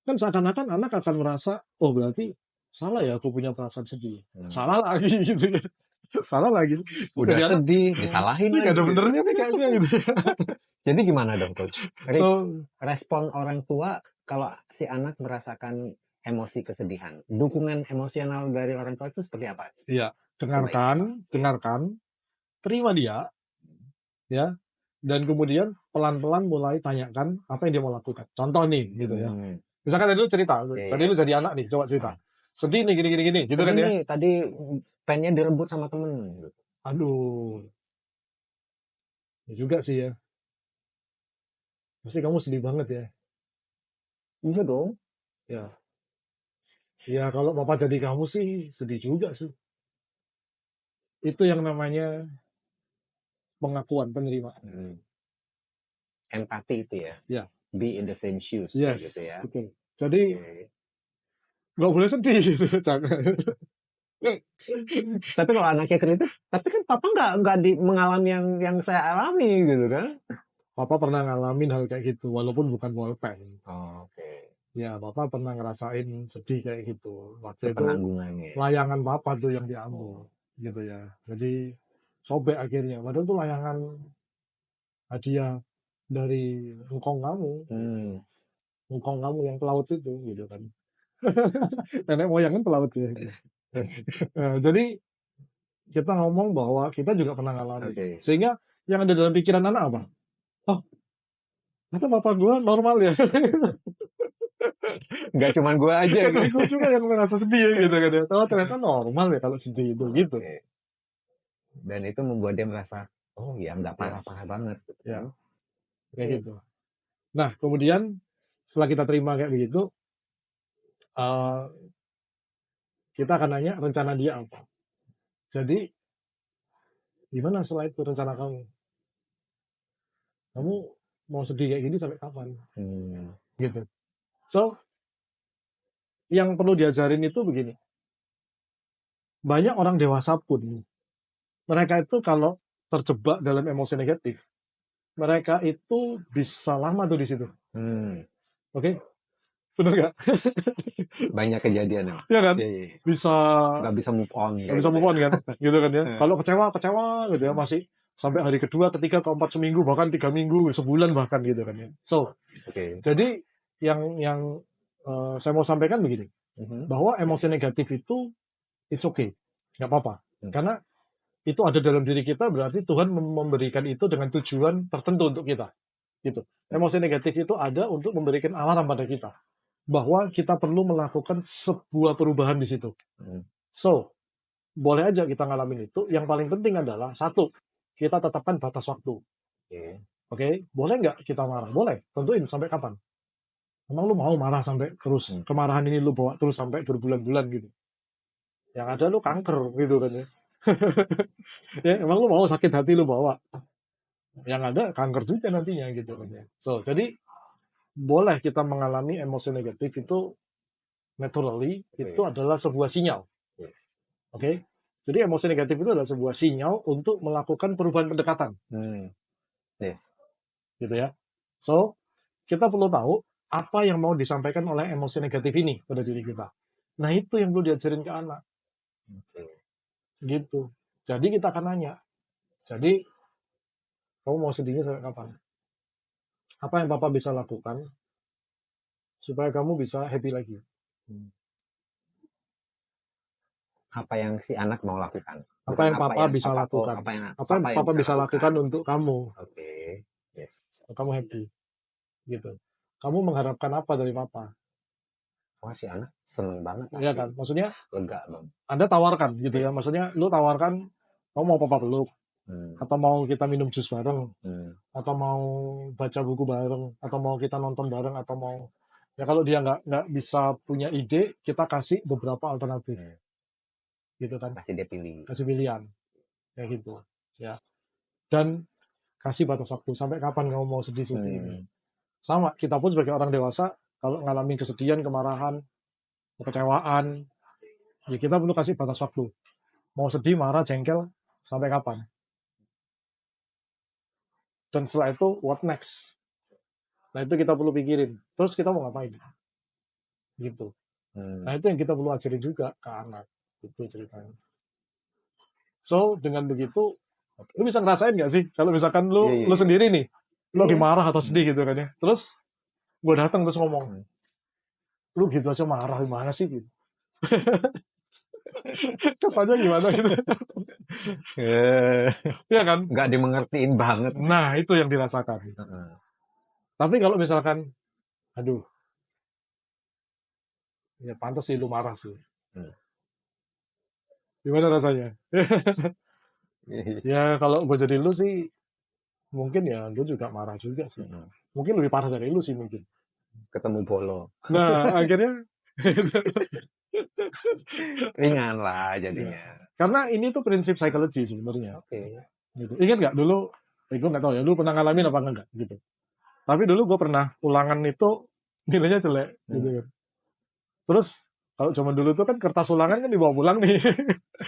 Kan seakan-akan anak akan merasa, oh berarti salah ya aku punya perasaan sedih. Salah lagi gitu ya. Salah lagi. Udah Jadi anak, sedih, disalahin ini lagi. gak ada benernya nih kayaknya gitu. Jadi gimana dong Coach? So, Respon orang tua kalau si anak merasakan emosi kesedihan, dukungan emosional dari orang tua itu seperti apa? iya, dengarkan, terima dia, ya, dan kemudian pelan-pelan mulai tanyakan apa yang dia mau lakukan. Contoh nih, gitu ya. Misalkan tadi lu cerita, tadi lu jadi anak nih, coba cerita. Sedih nih, gini, gitu kan ya. Sedih nih, tadi pennya direbut sama temen. Aduh, Ya juga sih ya. Pasti kamu sedih banget ya. Iya dong. Ya. Ya kalau papa jadi kamu sih sedih juga sih. Itu yang namanya pengakuan, penerimaan. Hmm. Empati itu ya. Ya. Be in the same shoes kayak gitu Yes, ya. betul. Jadi Oke. nggak boleh sedih gitu, jangan. Tapi kalau anaknya kritis, tapi kan papa nggak mengalami yang saya alami gitu kan. Papa pernah ngalamin hal kayak gitu, walaupun bukan bolpen. Oh, oke. Ya, papa pernah ngerasain sedih kayak gitu. Waktu itu Sepenanggungannya. layangan papa tuh yang diambil, gitu ya. Jadi sobek akhirnya. Padahal tuh layangan hadiah dari engkong kamu, Hmm. engkong kamu yang pelaut itu, gitu kan. Nenek moyang kan pelaut ya. Nah, jadi kita ngomong bahwa kita juga pernah ngalamin. Oke. Sehingga yang ada dalam pikiran anak apa? Oh, ternyata papa gue normal ya. Nggak cuma gue aja Jadi gitu. gue juga yang merasa sedih gitu kan ya. Oh, ternyata normal ya kalau sedih itu gitu. Oke. Dan itu membuat dia merasa, oh ya nggak parah-parah banget. Gitu. Ya, kayak gitu. Nah, kemudian setelah kita terima kayak begitu, kita akan nanya rencana dia apa. Jadi, gimana setelah itu rencana kamu? Kamu mau sedih kayak gini sampai kapan? Hmm. Gitu. So, yang perlu diajarin itu begini. Banyak orang dewasa pun, mereka itu kalau terjebak dalam emosi negatif, mereka itu bisa lama tuh di situ. Hmm. Oke? Bener nggak? Banyak kejadian ya. Iya kan? Iya, iya. Bisa Nggak bisa move on. nggak bisa move on kan? Gitu kan ya. Hmm. Kalau kecewa gitu ya, masih sampai hari kedua, ketiga, keempat, seminggu, bahkan 3 minggu, sebulan bahkan gitu kan ya. So, Oke. jadi yang saya mau sampaikan begini, bahwa emosi negatif itu it's okay, nggak apa-apa. Karena itu ada dalam diri kita, berarti Tuhan memberikan itu dengan tujuan tertentu untuk kita. Gitu. Emosi negatif itu ada untuk memberikan alarm pada kita bahwa kita perlu melakukan sebuah perubahan di situ. So, boleh aja kita ngalamin itu. Yang paling penting adalah satu, kita tetapkan batas waktu. Oke, boleh nggak kita marah? Boleh. Tentuin sampai kapan. Emang lu mau marah sampai terus kemarahan ini lu bawa terus sampai berbulan-bulan gitu? Yang ada lu kanker gitu kan ya. Ya, emang lu mau sakit hati lu bawa? Yang ada kanker juga nantinya gitu kan ya. So, jadi boleh kita mengalami emosi negatif itu naturally, itu adalah sebuah sinyal. Oke? Jadi emosi negatif itu adalah sebuah sinyal untuk melakukan perubahan pendekatan. Yes. Gitu ya. So, kita perlu tahu apa yang mau disampaikan oleh emosi negatif ini pada diri kita. Nah, itu yang perlu diajarin ke anak. Gitu. Jadi kita akan nanya. Jadi, kamu mau sedihnya sampai kapan? Apa yang papa bisa lakukan supaya kamu bisa happy lagi? Apa yang si anak mau lakukan? Apa yang papa bisa lakukan? Apa yang papa bisa lakukan untuk kamu? Oke. Yes. Kamu happy. Gitu. Kamu mengharapkan apa dari papa? Wah, si anak seneng banget. Iya kan? Maksudnya lega bang. Anda tawarkan gitu ya. Maksudnya lu tawarkan kamu mau papa peluk, atau mau kita minum jus bareng, atau mau baca buku bareng, atau mau kita nonton bareng, atau mau ya kalau dia nggak bisa punya ide, kita kasih beberapa alternatif, gitu kan? Kasih dia pilih. Kasih pilihan, kayak gitu, ya. Dan kasih batas waktu sampai kapan kamu mau sedih seperti ini. Sama, kita pun sebagai orang dewasa kalau ngalamin kesedihan, kemarahan, kekecewaan, ya kita perlu kasih batas waktu. Mau sedih, marah, jengkel, sampai kapan? Dan setelah itu, what next? Nah, itu kita perlu pikirin. Terus kita mau ngapain? Gitu. Nah, itu yang kita perlu ajarin juga ke anak. Itu ceritanya. So, dengan begitu, lu bisa ngerasain gak sih? Kalau misalkan lu sendiri nih, lu lagi marah atau sedih gitu kan ya. Terus, gue datang terus ngomong, lu gitu aja marah, gimana sih? Gitu. Kesannya gimana gitu. Iya kan? Nggak dimengertiin banget. Nah, itu yang dirasakan. Tapi kalau misalkan, aduh, ya pantas sih lu marah sih. Gimana rasanya? Ya kalau gue jadi lu sih, mungkin ya gue juga marah juga sih. Mm. Mungkin lebih parah dari lu sih mungkin. Ketemu bolo. Nah, akhirnya Ringan lah ya. jadinya. Karena ini tuh prinsip psikologi sebenarnya. Oke. Gitu. Ingat nggak dulu? Gue nggak tahu ya, lu pernah ngalamin apa enggak gitu. Tapi dulu gue pernah ulangan itu nilainya jelek, gitu kan. Terus kalau zaman dulu tuh kan kertas ulangan kan dibawa pulang nih,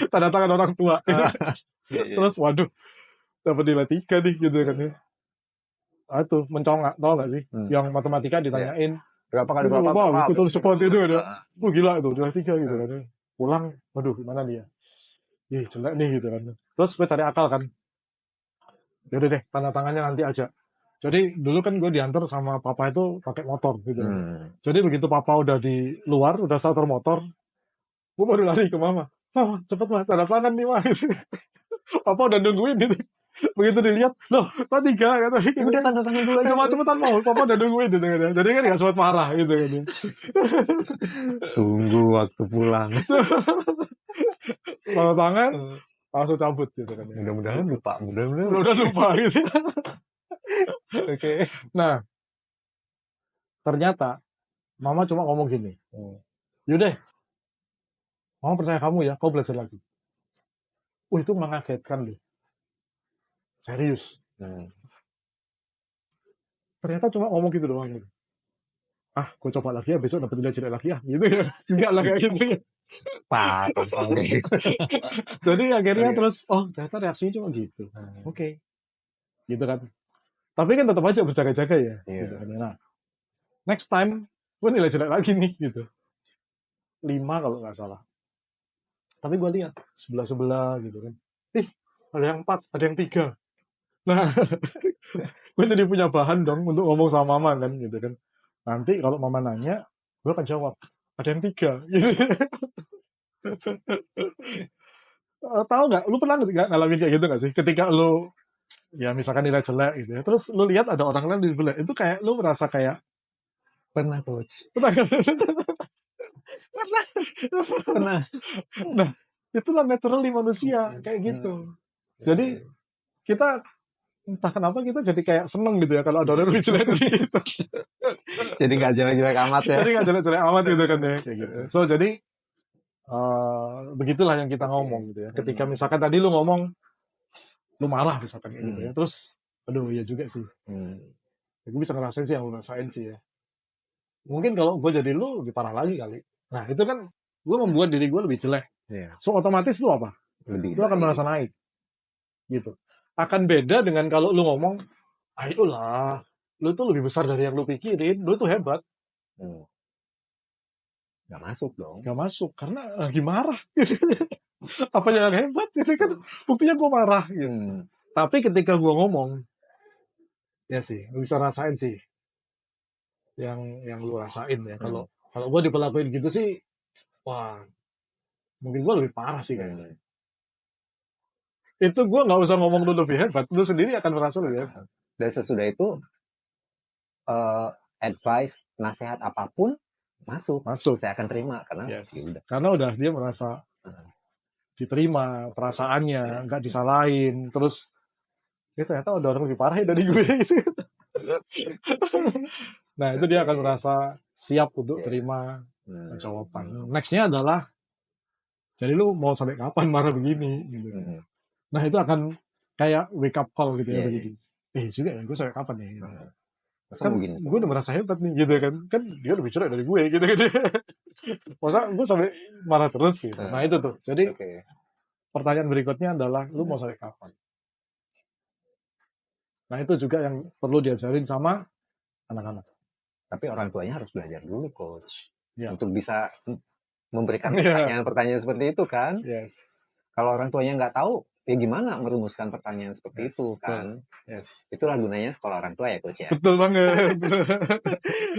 tanda tangan orang tua. Terus waduh, dapat nilai 3 nih, gitu kan ya. Itu mencongak, tau nggak sih? Yang matematika ditanyain, berapa kali berapa? berapa? Itu tulis cepat itu ada. Gila itu, nilai 3 gitu kan. Pulang, waduh gimana dia? Ih, jelek nih gitu kan. Terus gue cari akal kan. Yaudah deh, tanda tangannya nanti aja. Jadi dulu kan gue diantar sama papa itu pakai motor gitu. Jadi begitu papa udah di luar, udah starter motor, gue baru lari ke mama. Mama, cepet mah, tanda tangan nih mah. Papa udah nungguin gitu. Begitu dilihat, loh, kok 3 kata gitu. Udah tanda tangan dulu aja. Cuma cepetan mau, papa udah nungguin gitu kan. Jadi kan gak sempat marah gitu kan. Tunggu waktu pulang. Tanda tangan, langsung cabut gitu kan. Mudah-mudahan lupa, Mudah-mudahan lupa gitu. Oke. Nah, ternyata mama cuma ngomong gini, yaudah, mama percaya kamu ya, kau belajar lagi. Itu mengagetkan loh. Serius. Ternyata cuma ngomong gitu doang. Gitu. Gue coba lagi ya, besok dapat nilai jelek lagi ya. Gitu ya. Enggak lah kayak gitu ya. Pak. Jadi akhirnya terus, ternyata reaksinya cuma gitu. Oke. Gitu kan. Tapi kan tetap aja berjaga-jaga ya. Gitu kan. Nah, next time, gue nilai jelek lagi nih. Gitu. 5 kalau nggak salah. Tapi gue lihat, sebelah-sebelah gitu kan. Ada yang 4, ada yang 3. Nah, gue jadi punya bahan dong untuk ngomong sama mama kan gitu kan. Nanti kalau mama nanya, gue akan jawab, ada yang 3. Gitu. Tahu nggak? Lu pernah nggak ngalamin kayak gitu nggak sih? Ketika lu, ya misalkan nilai jelek gitu ya, terus lu lihat ada orang lain di sebelah, itu kayak lu merasa kayak, pernah coach. Pernah. Nah, itulah naturally manusia kayak gitu. Jadi kita entah kenapa kita jadi kayak seneng gitu ya kalau ada orang lebih jelek dari kita. Jadi nggak jelek-jelek amat ya. Jadi nggak jelek-jelek amat gitu kan ya kayak gitu. So jadi begitulah yang kita ngomong gitu ya. Ketika misalkan tadi lu ngomong lu marah misalkan kayak gitu ya. Terus aduh iya juga sih. Ya, gue bisa ngerasain sih yang lu rasain sih ya. Mungkin kalau gue jadi lu lebih parah lagi kali. Nah itu kan gue membuat diri gue lebih jelek. So otomatis lu apa? Lu akan merasa naik. Gitu. Akan beda dengan kalau lu ngomong, ayolah, lu tuh lebih besar dari yang lu pikirin, lu tuh hebat. Gak masuk dong. Gak masuk, karena lagi marah. Gitu. Apa yang hebat, gitu kan. Buktinya gue marah. Gitu. Tapi ketika gue ngomong, ya sih, lu bisa rasain sih. Yang lu rasain ya. Kalau gue diperlakuin gitu sih, wah, mungkin gue lebih parah sih kayaknya. Itu gue nggak usah ngomong lu lebih hebat, lu sendiri akan merasa lebih hebat. Dan sesudah itu advice, nasihat apapun masuk. Saya akan terima karena karena udah dia merasa diterima perasaannya, nggak disalahin, terus ternyata ada orang lebih parah dari gue gitu. Nah itu dia akan merasa siap untuk terima jawaban. Nextnya adalah, jadi lu mau sampai kapan marah begini? Gitu. Nah itu akan kayak wake up call gitu ya. Begini. Juga ya, gue sampai kapan ya? Gitu. Kan gue udah merasa hebat nih gitu kan dia lebih jelek dari gue gitu kan. Masa gue sampai marah terus gitu. Nah itu tuh. Jadi pertanyaan berikutnya adalah lu mau sampai kapan? Nah itu juga yang perlu diajarin sama anak-anak. Tapi orang tuanya harus belajar dulu coach untuk bisa memberikan pertanyaan-pertanyaan seperti itu kan. Kalau orang tuanya nggak tahu, ya gimana merumuskan pertanyaan seperti itu kan. Itulah gunanya sekolah orang tua ya coach ya. Betul banget.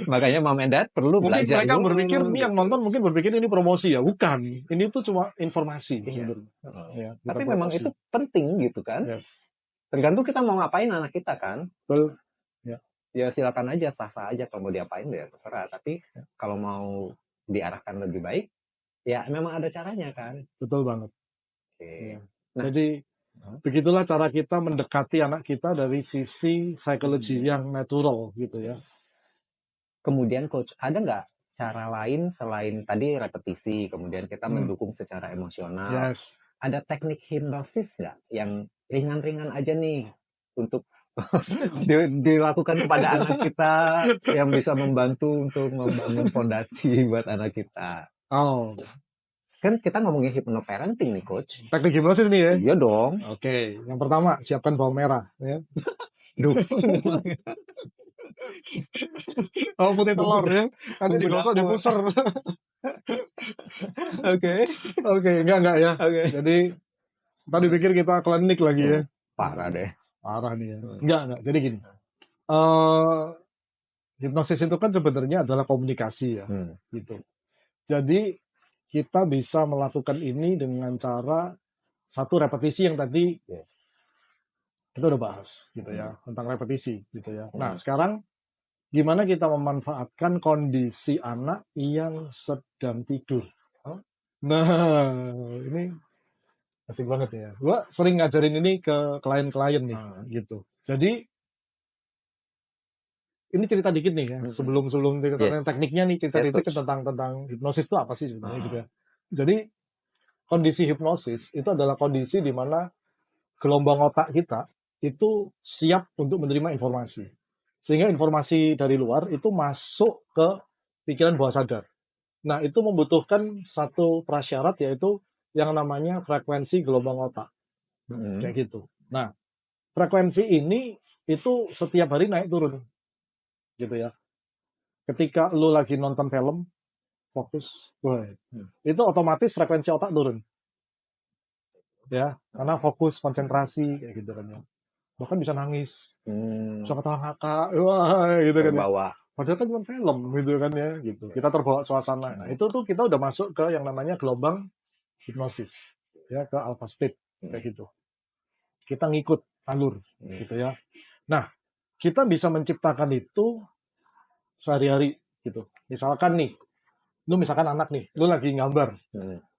Makanya mom and dad perlu mungkin belajar mereka dulu. Berpikir nih yang nonton mungkin berpikir ini promosi ya. Bukan. Ini tuh cuma informasi sebenarnya. Tapi memang itu penting gitu kan. Tergantung kita mau ngapain anak kita kan. Betul. Ya silakan aja, sah-sah aja kalau mau diapain ya terserah. Tapi kalau mau diarahkan lebih baik, ya memang ada caranya kan. Betul banget. Nah, jadi Begitulah cara kita mendekati anak kita dari sisi psikologi yang natural gitu ya. Kemudian coach, ada nggak cara lain selain tadi repetisi, kemudian kita Hmm, mendukung secara emosional? yes. Ada teknik hipnosis nggak yang ringan-ringan aja nih untuk dilakukan kepada anak kita yang bisa membantu untuk membangun fondasi buat anak kita? Oh, Kan kita ngomongin hypnoparenting nih coach. teknik hipnosis nih ya. Iya dong. Oke, yang pertama siapkan bawang merah ya. Duh. Bawang putih telur ya. Nanti Bumbu digosok dapur. dipuser. Oke. Oke, enggak ya. Oke. Jadi tadi pikir kita klinik lagi ya. Parah deh. Parah nih ya. Enggak. Jadi gini. Hipnosis itu kan sebenarnya adalah komunikasi ya, gitu. Jadi kita bisa melakukan ini dengan cara satu repetisi yang tadi kita udah bahas gitu ya, tentang repetisi gitu ya. Nah, sekarang gimana kita memanfaatkan kondisi anak yang sedang tidur? Nah, ini asik banget ya. Gua sering ngajarin ini ke klien-klien nih, gitu. Jadi ini cerita dikit nih ya, sebelum cerita Yes. tekniknya nih, cerita Yes, dikit coach. tentang hipnosis itu apa sih sebenarnya gitu ya. Jadi kondisi hipnosis itu adalah kondisi di mana gelombang otak kita itu siap untuk menerima informasi. Sehingga informasi dari luar itu masuk ke pikiran bawah sadar. Nah, itu membutuhkan satu prasyarat yaitu yang namanya frekuensi gelombang otak. Kayak gitu. Nah, frekuensi ini itu setiap hari naik turun. Gitu ya. Ketika lu lagi nonton film, fokus, itu otomatis frekuensi otak turun. Ya, karena fokus, konsentrasi, kayak gitu kan ya. Bahkan bisa nangis, bisa ketawa ngakak, wah gitu kan ya. Terbawa. Padahal kan cuma film gitu kan ya, gitu. Kita terbawa suasana. Nah, itu tuh kita udah masuk ke yang namanya gelombang hipnosis, ya, ke alpha state, kayak gitu. Kita ngikut alur, gitu ya. Nah, kita bisa menciptakan itu sehari-hari, gitu. Misalkan nih, lu misalkan anak nih, lu lagi gambar.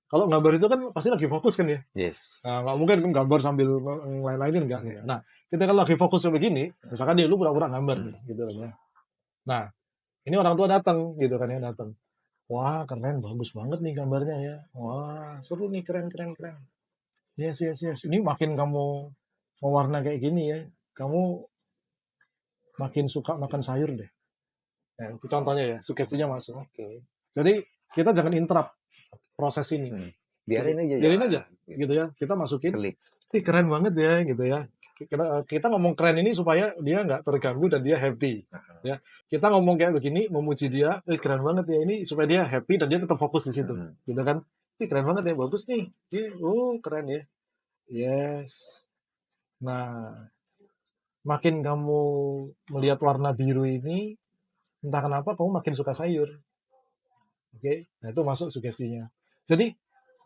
Kalau gambar itu kan pasti lagi fokus kan ya. Yes. Nah, nggak mungkin kan gambar sambil lain-lainin enggak. Nah, kita kan lagi fokus begini, misalkan nih lu pura-pura gambar, gitu kan ya. Nah, ini orang tua datang, gitu kan ya, datang. Wah, keren, bagus banget nih gambarnya ya. Wah, seru nih, keren. Yes. Ini makin kamu mewarna kayak gini ya, kamu makin suka makan sayur deh. Nah, itu contohnya ya, sugestinya masuk. Jadi, kita jangan interrupt proses ini. Biarin aja. Biarin aja, gitu ya. Kita masukin. Selip. Keren banget ya, gitu ya. Kita ngomong keren ini supaya dia nggak terganggu dan dia happy. Ya, kita ngomong kayak begini, memuji dia, keren banget ya ini supaya dia happy dan dia tetap fokus di situ, gitu kan? Keren banget ya, bagus nih. Keren ya. Yes. Nah, makin kamu melihat warna biru ini, entah kenapa kamu makin suka sayur. Oke, nah itu masuk sugestinya. Jadi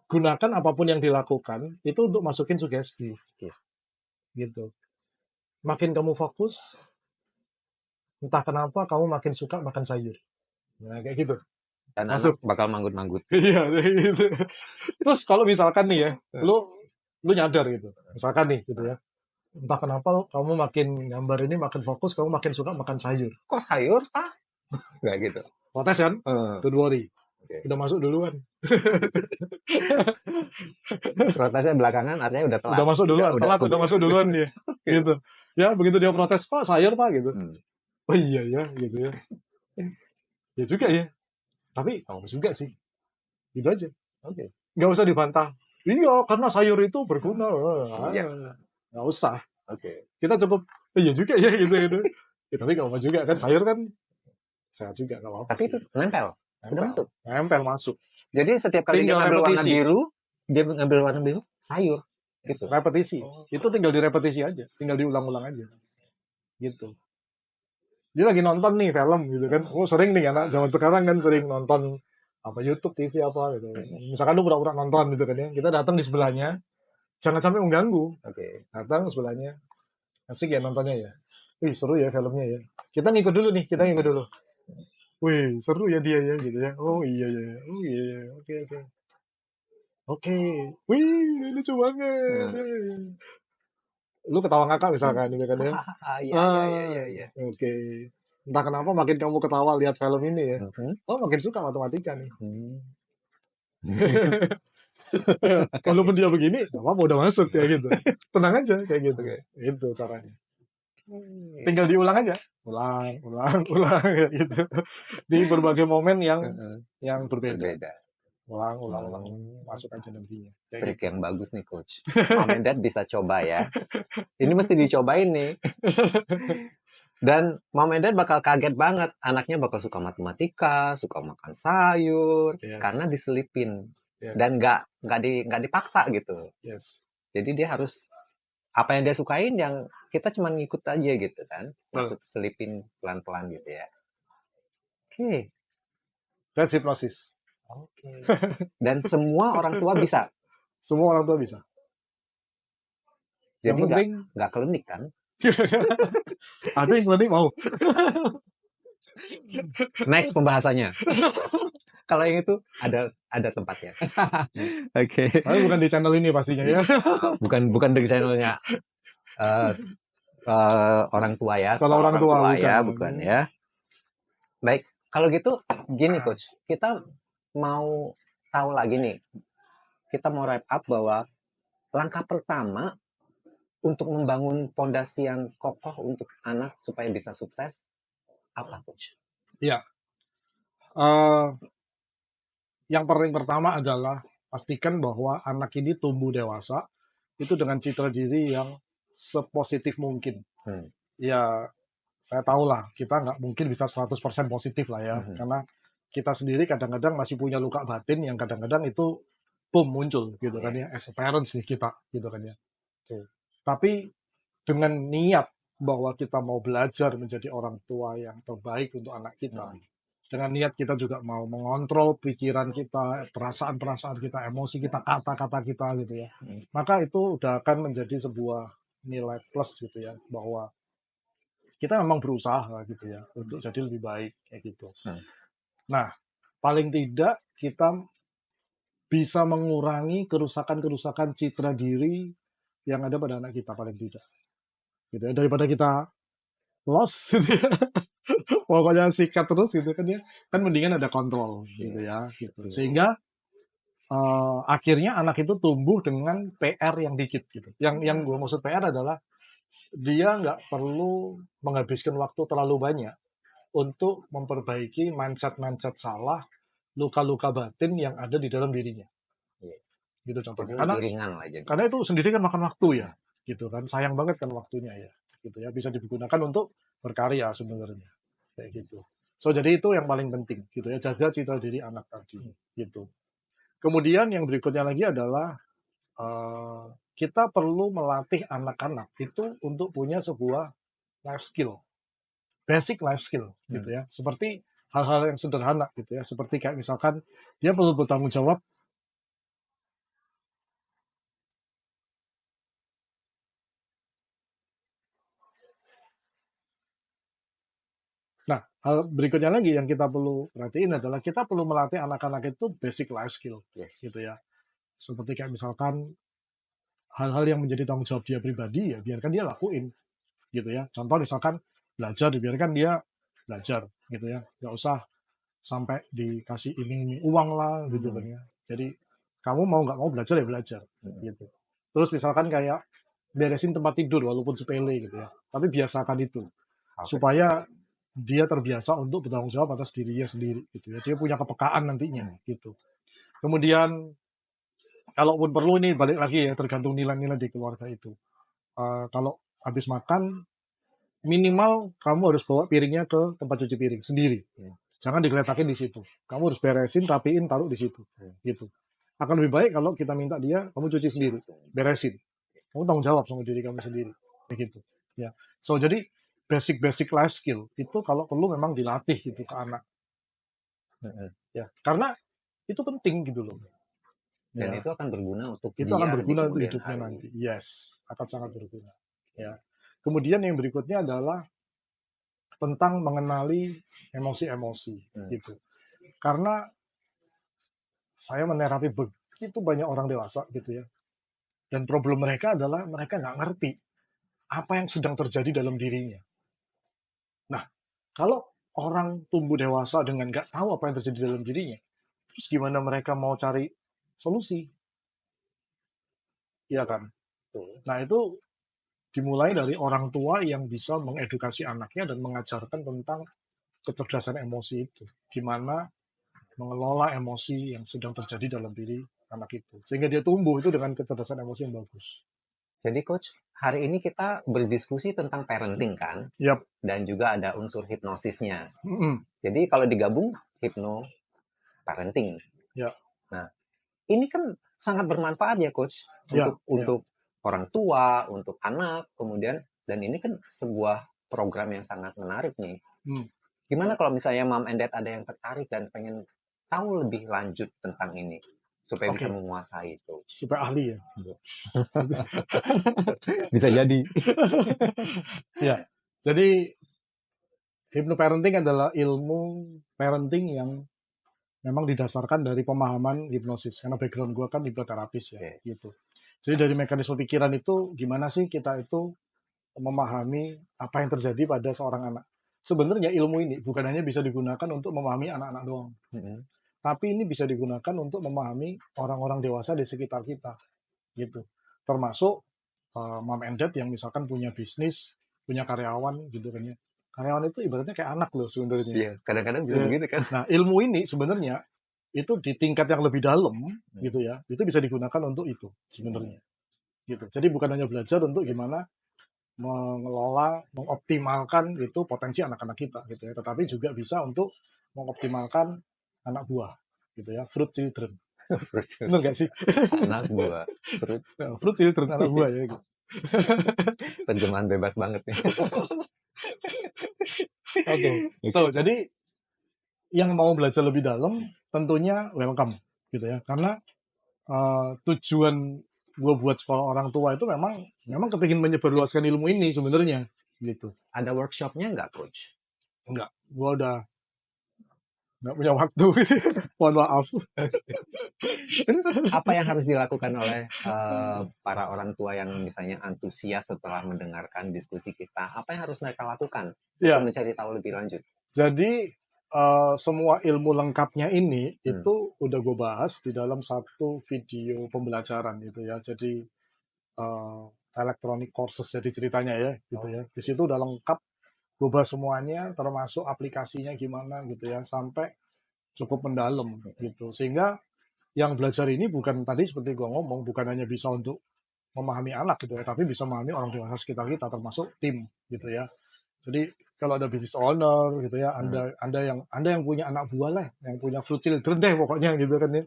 gunakan apapun yang dilakukan itu untuk masukin sugesti. Gitu. Makin kamu fokus, entah kenapa kamu makin suka makan sayur. Nah, kayak gitu. Dan Masuk. anak bakal manggut-manggut. Iya, gitu. Terus kalau misalkan nih ya, lu nyadar gitu. Misalkan nih gitu ya. Entah kenapa kamu makin gambar ini makin fokus, kamu makin suka makan sayur. Kok sayur, Pak? Nggak gitu. Protes kan? Don't worry. Udah masuk duluan. Protesnya belakangan artinya udah telat. Udah masuk duluan, udah masuk duluan dia. Gitu. Ya, begitu dia protes, "Pak, sayur, Pak," gitu. Oh iya ya, gitu ya. Ya juga ya. Tapi kamu juga sih. Gitu aja. Nggak usah dibantah. Iya, karena sayur itu berguna. Nggak usah. Kita cukup, iya juga ya, gitu. Ya, tapi nggak apa juga kan, sayur kan sehat juga, nggak apa-apa. Tapi itu nempel. Udah masuk. Nempel masuk. Jadi setiap kali dia ngambil warna biru, dia ngambil warna biru, sayur. Gitu. Repetisi. Itu tinggal direpetisi aja. Tinggal diulang-ulang aja. Gitu. Dia lagi nonton nih film gitu kan. Sering nih anak zaman sekarang kan sering nonton apa YouTube, TV apa gitu. Misalkan lu pura-pura nonton gitu kan ya. Kita datang di sebelahnya. Jangan sampai mengganggu. Datang sebelahnya. Asik ya nontonnya ya. Wih, seru ya filmnya ya. Kita ngikut dulu nih, Wih, seru ya dia ya gitu ya. Oh iya. Oke. Wih, lucu banget. lu ketawa ngakak misalkan gitu kan ya. Iya, iya, iya, iya, iya. Oke. Entah kenapa makin kamu ketawa lihat film ini ya. Mhm. Oh, makin suka matematika nih. Hmm. Walaupun dia begini, gak apa-apa udah masuk kayak gitu. Tenang aja kayak gitu. Oke. Itu caranya. Tinggal diulang aja. Ulang, ulang, ulang kayak gitu. Di berbagai momen Heeh. yang berbeda. Berbeda. Ulang, ulang, ulang. Hmm. Masuk aja nantinya. Kayak Trik gitu. yang bagus nih coach. Mom and dad bisa coba ya. Ini mesti dicobain nih. Dan mom and dad bakal kaget banget. Anaknya bakal suka matematika, suka makan sayur, Yes. karena diselipin. Yes. Dan nggak dipaksa gitu. Yes. Jadi dia harus apa yang dia sukain, yang kita cuma ngikut aja gitu kan. Masuk selipin pelan-pelan gitu ya. Oke. That's hypnosis. Oke. Dan semua orang tua bisa. Semua orang tua bisa. Jadi Yang penting nggak klinik kan? ada yang klinik mau. Next pembahasannya. Kalau yang itu ada tempatnya. Oke. Tapi bukan di channel ini pastinya ya. Bukan dari channelnya orang tua ya. Sekolah orang tua ya, bukan. bukan ya. Baik, kalau gitu gini coach, kita mau tahu lagi nih. Kita mau wrap up bahwa langkah pertama untuk membangun fondasi yang kokoh untuk anak supaya bisa sukses apa coach? Iya. Yang paling pertama adalah pastikan bahwa anak ini tumbuh dewasa itu dengan citra diri yang sepositif mungkin. Ya, saya tahu lah, kita nggak mungkin bisa 100% positif lah ya. Karena kita sendiri kadang-kadang masih punya luka batin yang kadang-kadang itu muncul gitu kan ya. As a parents nih kita gitu kan ya. Tapi dengan niat bahwa kita mau belajar menjadi orang tua yang terbaik untuk anak kita. Dengan niat kita juga mau mengontrol pikiran kita, perasaan-perasaan kita, emosi kita, kata-kata kita gitu ya. Maka itu udah akan menjadi sebuah nilai plus gitu ya, bahwa kita memang berusaha gitu ya untuk jadi lebih baik kayak gitu. Nah, paling tidak kita bisa mengurangi kerusakan-kerusakan citra diri yang ada pada anak kita paling tidak. Gitu ya, daripada kita loss gitu ya. Pokoknya sikat terus gitu kan ya. Kan mendingan ada kontrol gitu ya gitu. Sehingga akhirnya anak itu tumbuh dengan PR yang dikit gitu. Yang gue maksud PR adalah dia nggak perlu menghabiskan waktu terlalu banyak untuk memperbaiki mindset-mindset salah, luka-luka batin yang ada di dalam dirinya. Gitu contohnya. Karena itu sendiri kan makan waktu ya, gitu kan. Sayang banget kan waktunya ya, gitu ya. Bisa digunakan untuk berkarya sebenarnya, kayak gitu. So jadi itu yang paling penting, gitu ya. Jaga citra diri anak tadi, gitu. Kemudian yang berikutnya lagi adalah kita perlu melatih anak-anak itu untuk punya sebuah life skill, basic life skill, gitu ya. Seperti hal-hal yang sederhana, gitu ya. Seperti kayak misalkan dia perlu bertanggung jawab. Nah, hal berikutnya lagi yang kita perlu perhatiin adalah kita perlu melatih anak-anak itu basic life skill, gitu ya. Seperti kayak misalkan hal-hal yang menjadi tanggung jawab dia pribadi, ya biarkan dia lakuin, gitu ya. Contoh misalkan belajar, dibiarkan dia belajar, gitu ya. Nggak usah sampai dikasih ini uang lah, gitu kan ya. Jadi kamu mau nggak mau belajar ya belajar, gitu. Terus misalkan kayak beresin tempat tidur walaupun sepele gitu ya. Tapi biasakan itu supaya dia terbiasa untuk bertanggung jawab atas dirinya sendiri gitu ya. Dia punya kepekaan nantinya gitu. Kemudian kalaupun perlu ini balik lagi ya tergantung nilai-nilai di keluarga itu. Kalau habis makan minimal kamu harus bawa piringnya ke tempat cuci piring sendiri. Jangan digeletakin di situ. Kamu harus beresin, rapiin, taruh di situ. Gitu. Akan lebih baik kalau kita minta dia kamu cuci sendiri, beresin. Kamu tanggung jawab sama diri kamu sendiri. Begitu. Ya. So jadi basic life skill itu kalau perlu memang dilatih gitu ke anak. Ya, karena itu penting gitu loh. Dan itu akan berguna untuk itu akan berguna untuk hidupnya nanti. Yes, akan sangat berguna. Ya. Kemudian yang berikutnya adalah tentang mengenali emosi-emosi gitu. Karena saya menerapi begitu banyak orang dewasa gitu ya. Dan problem mereka adalah mereka nggak ngerti apa yang sedang terjadi dalam dirinya. Nah, kalau orang tumbuh dewasa dengan nggak tahu apa yang terjadi dalam dirinya, terus gimana mereka mau cari solusi, ya kan? Nah, itu dimulai dari orang tua yang bisa mengedukasi anaknya dan mengajarkan tentang kecerdasan emosi itu. Gimana mengelola emosi yang sedang terjadi dalam diri anak itu. Sehingga dia tumbuh itu dengan kecerdasan emosi yang bagus. Jadi coach, hari ini kita berdiskusi tentang parenting kan, Yap. dan juga ada unsur hipnosisnya. Mm-mm. Jadi kalau digabung hipno parenting. Ya. Nah, ini kan sangat bermanfaat ya coach Ya, untuk orang tua, untuk anak, kemudian dan ini kan sebuah program yang sangat menarik nih. Gimana kalau misalnya mom and dad ada yang tertarik dan pengen tahu lebih lanjut tentang ini supaya bisa Oke. menguasai itu? Supaya ahli ya. Bisa jadi. Ya. Jadi hypnoparenting adalah ilmu parenting yang memang didasarkan dari pemahaman hipnosis. Karena background gue kan hipnoterapis ya. Yes. Gitu. Jadi dari mekanisme pikiran itu gimana sih kita itu memahami apa yang terjadi pada seorang anak. Sebenarnya ilmu ini bukan hanya bisa digunakan untuk memahami anak-anak doang. Tapi ini bisa digunakan untuk memahami orang-orang dewasa di sekitar kita. Gitu. Termasuk mom and dad yang misalkan punya bisnis, punya karyawan gitu kan ya. Karyawan itu ibaratnya kayak anak loh sebenarnya. Iya, kadang-kadang bisa begitu kan. Nah, ilmu ini sebenarnya itu di tingkat yang lebih dalam gitu ya. Itu bisa digunakan untuk itu sebenarnya. Gitu. Jadi bukan hanya belajar untuk gimana mengelola, mengoptimalkan itu potensi anak-anak kita gitu ya, tetapi juga bisa untuk mengoptimalkan anak buah gitu ya, fruit children. Benar nggak sih? Anak buah. Fruit children, anak buah ya. Gitu. Terjemahan bebas banget nih. Oke. So, jadi yang mau belajar lebih dalam tentunya welcome gitu ya. Karena tujuan gue buat sekolah orang tua itu memang kepingin menyebarluaskan ilmu ini sebenarnya gitu. Ada workshopnya nggak coach? Enggak, gue udah nggak punya waktu. Mohon maaf. Terus apa yang harus dilakukan oleh para orang tua yang misalnya antusias setelah mendengarkan diskusi kita? Apa yang harus mereka lakukan untuk mencari tahu lebih lanjut? Jadi semua ilmu lengkapnya ini itu udah gue bahas di dalam satu video pembelajaran gitu ya. Jadi electronic courses jadi ceritanya ya gitu ya. Di situ udah lengkap gue bahas semuanya, termasuk aplikasinya gimana gitu ya, sampai cukup mendalam gitu. Sehingga yang belajar ini bukan tadi seperti gue ngomong, bukan hanya bisa untuk memahami anak gitu ya, tapi bisa memahami orang dewasa sekitar kita, termasuk tim gitu ya. Jadi kalau ada business owner gitu ya, anda yang punya anak buah lah, yang punya fruit children deh pokoknya gitu kan ya.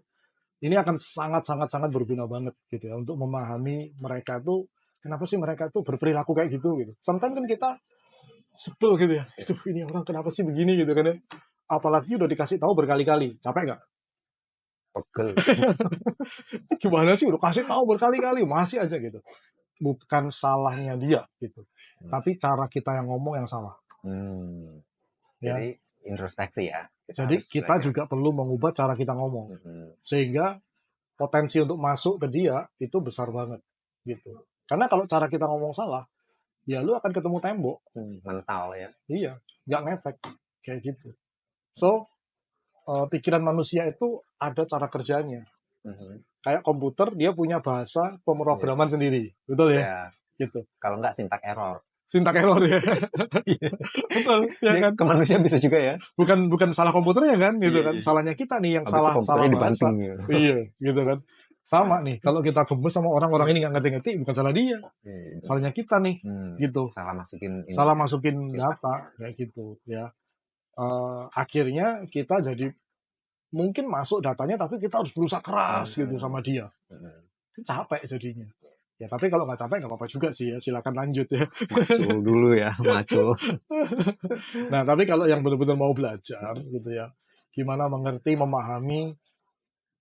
Ini akan sangat berguna banget gitu ya untuk memahami mereka tuh kenapa sih mereka tuh berperilaku kayak gitu gitu. Sometimes kan kita sebel gitu ya. Itu ini orang kenapa sih begini gitu kan ya. Apalagi udah dikasih tahu berkali-kali, capek nggak? Pegel. Gimana sih udah kasih tahu berkali-kali masih aja gitu. Bukan salahnya dia gitu. Tapi cara kita yang ngomong yang salah. Ya. Jadi introspeksi ya. Jadi kita juga perlu mengubah cara kita ngomong. Sehingga potensi untuk masuk ke dia itu besar banget gitu. Karena kalau cara kita ngomong salah, ya lu akan ketemu tembok. Mental ya. Iya, nggak ngefek kayak gitu. So, pikiran manusia itu ada cara kerjanya. Kayak komputer dia punya bahasa pemrograman sendiri, betul ya? Gitu. Kalau nggak sintak error. Sintak error ya. Betul, ya kan? Ke manusia bisa juga ya. Bukan salah komputernya kan, gitu kan? Salahnya kita nih yang salah bahasa. Iya, gitu kan? Sama nih, kalau kita gemes sama orang-orang ini nggak ngerti-ngerti, bukan salah dia, salahnya kita nih, gitu. Salah masukin data kayak gitu, ya. Akhirnya kita jadi mungkin masuk datanya, tapi kita harus berusaha keras gitu sama dia. Capek jadinya. Ya tapi kalau nggak capek nggak apa-apa juga sih ya, silakan lanjut ya. Macul dulu ya, macul. Nah tapi kalau yang benar-benar mau belajar gitu ya, gimana mengerti, memahami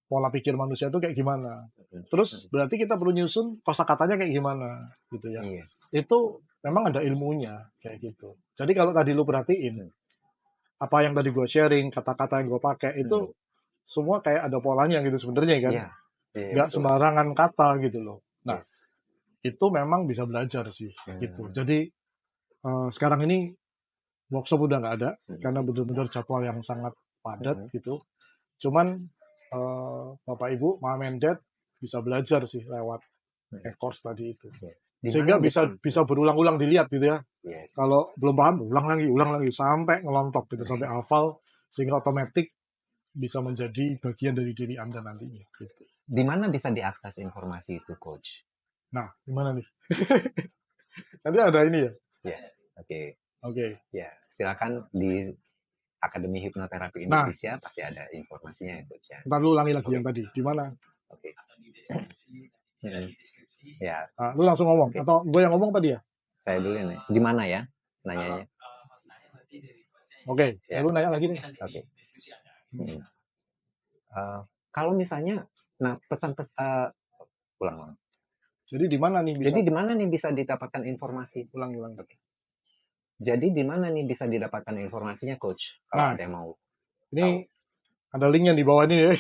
pola pikir manusia itu kayak gimana. Terus berarti kita perlu nyusun kosakatanya kayak gimana gitu ya. Itu memang ada ilmunya kayak gitu. Jadi kalau tadi lu perhatiin, apa yang tadi gue sharing, kata-kata yang gue pakai itu semua kayak ada polanya gitu sebenarnya kan. Nggak sembarangan kata gitu loh. Nah, itu memang bisa belajar sih gitu. Jadi sekarang ini workshop udah nggak ada karena benar-benar jadwal yang sangat padat gitu. Cuman Bapak Ibu, Mom and Dad bisa belajar sih lewat course tadi itu. Di Sehingga mana bisa berulang-ulang dilihat gitu ya. Yes. Kalau belum paham, ulang lagi sampai ngelontok gitu, sampai hafal sehingga otomatis bisa menjadi bagian dari diri Anda nantinya gitu. Di mana bisa diakses informasi itu, Coach? Nah, gimana nih? Nanti ada ini ya? Ya, oke. Oke. Ya, silakan di Akademi Hipnoterapi Indonesia pasti ada informasinya ya, Coach ya. Ntar lu ulangi lagi yang tadi, di mana? Oke. Ya, Nah, lu langsung ngomong atau gue yang ngomong tadi ya? saya dulu nih. Di mana ya nanyanya? Oke, Ya. lu nanya lagi nih. Oke. Kalau misalnya, nah pesan-pesan ulang. Jadi di mana nih bisa? Jadi di mana nih bisa didapatkan informasi? Ulang. Oke. Jadi di mana nih bisa didapatkan informasinya, Coach? Kalau ada yang mau. Ini ada link yang di bawah ini ya.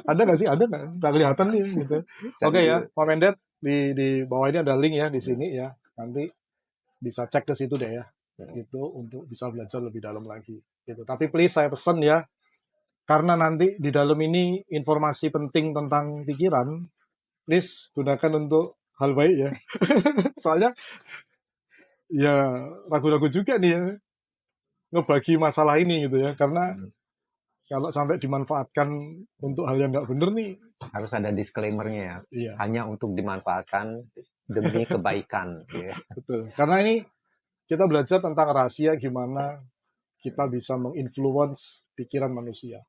Ada nggak sih? Ada nggak? Nggak kelihatan nih gitu. Oke ya, Mom and Dad, di bawah ini ada link ya di sini ya. Nanti bisa cek ke situ deh ya. Gitu untuk bisa belajar lebih dalam lagi. Gitu. Tapi please saya pesen ya, karena nanti di dalam ini informasi penting tentang pikiran, please gunakan untuk hal baik ya. Soalnya ya ragu-ragu juga nih ya ngebagi masalah ini gitu ya, karena kalau sampai dimanfaatkan untuk hal yang nggak bener nih, harus ada disclaimer-nya ya. Iya. Hanya untuk dimanfaatkan demi kebaikan. Ya. Betul. Karena ini kita belajar tentang rahasia gimana kita bisa menginfluence pikiran manusia.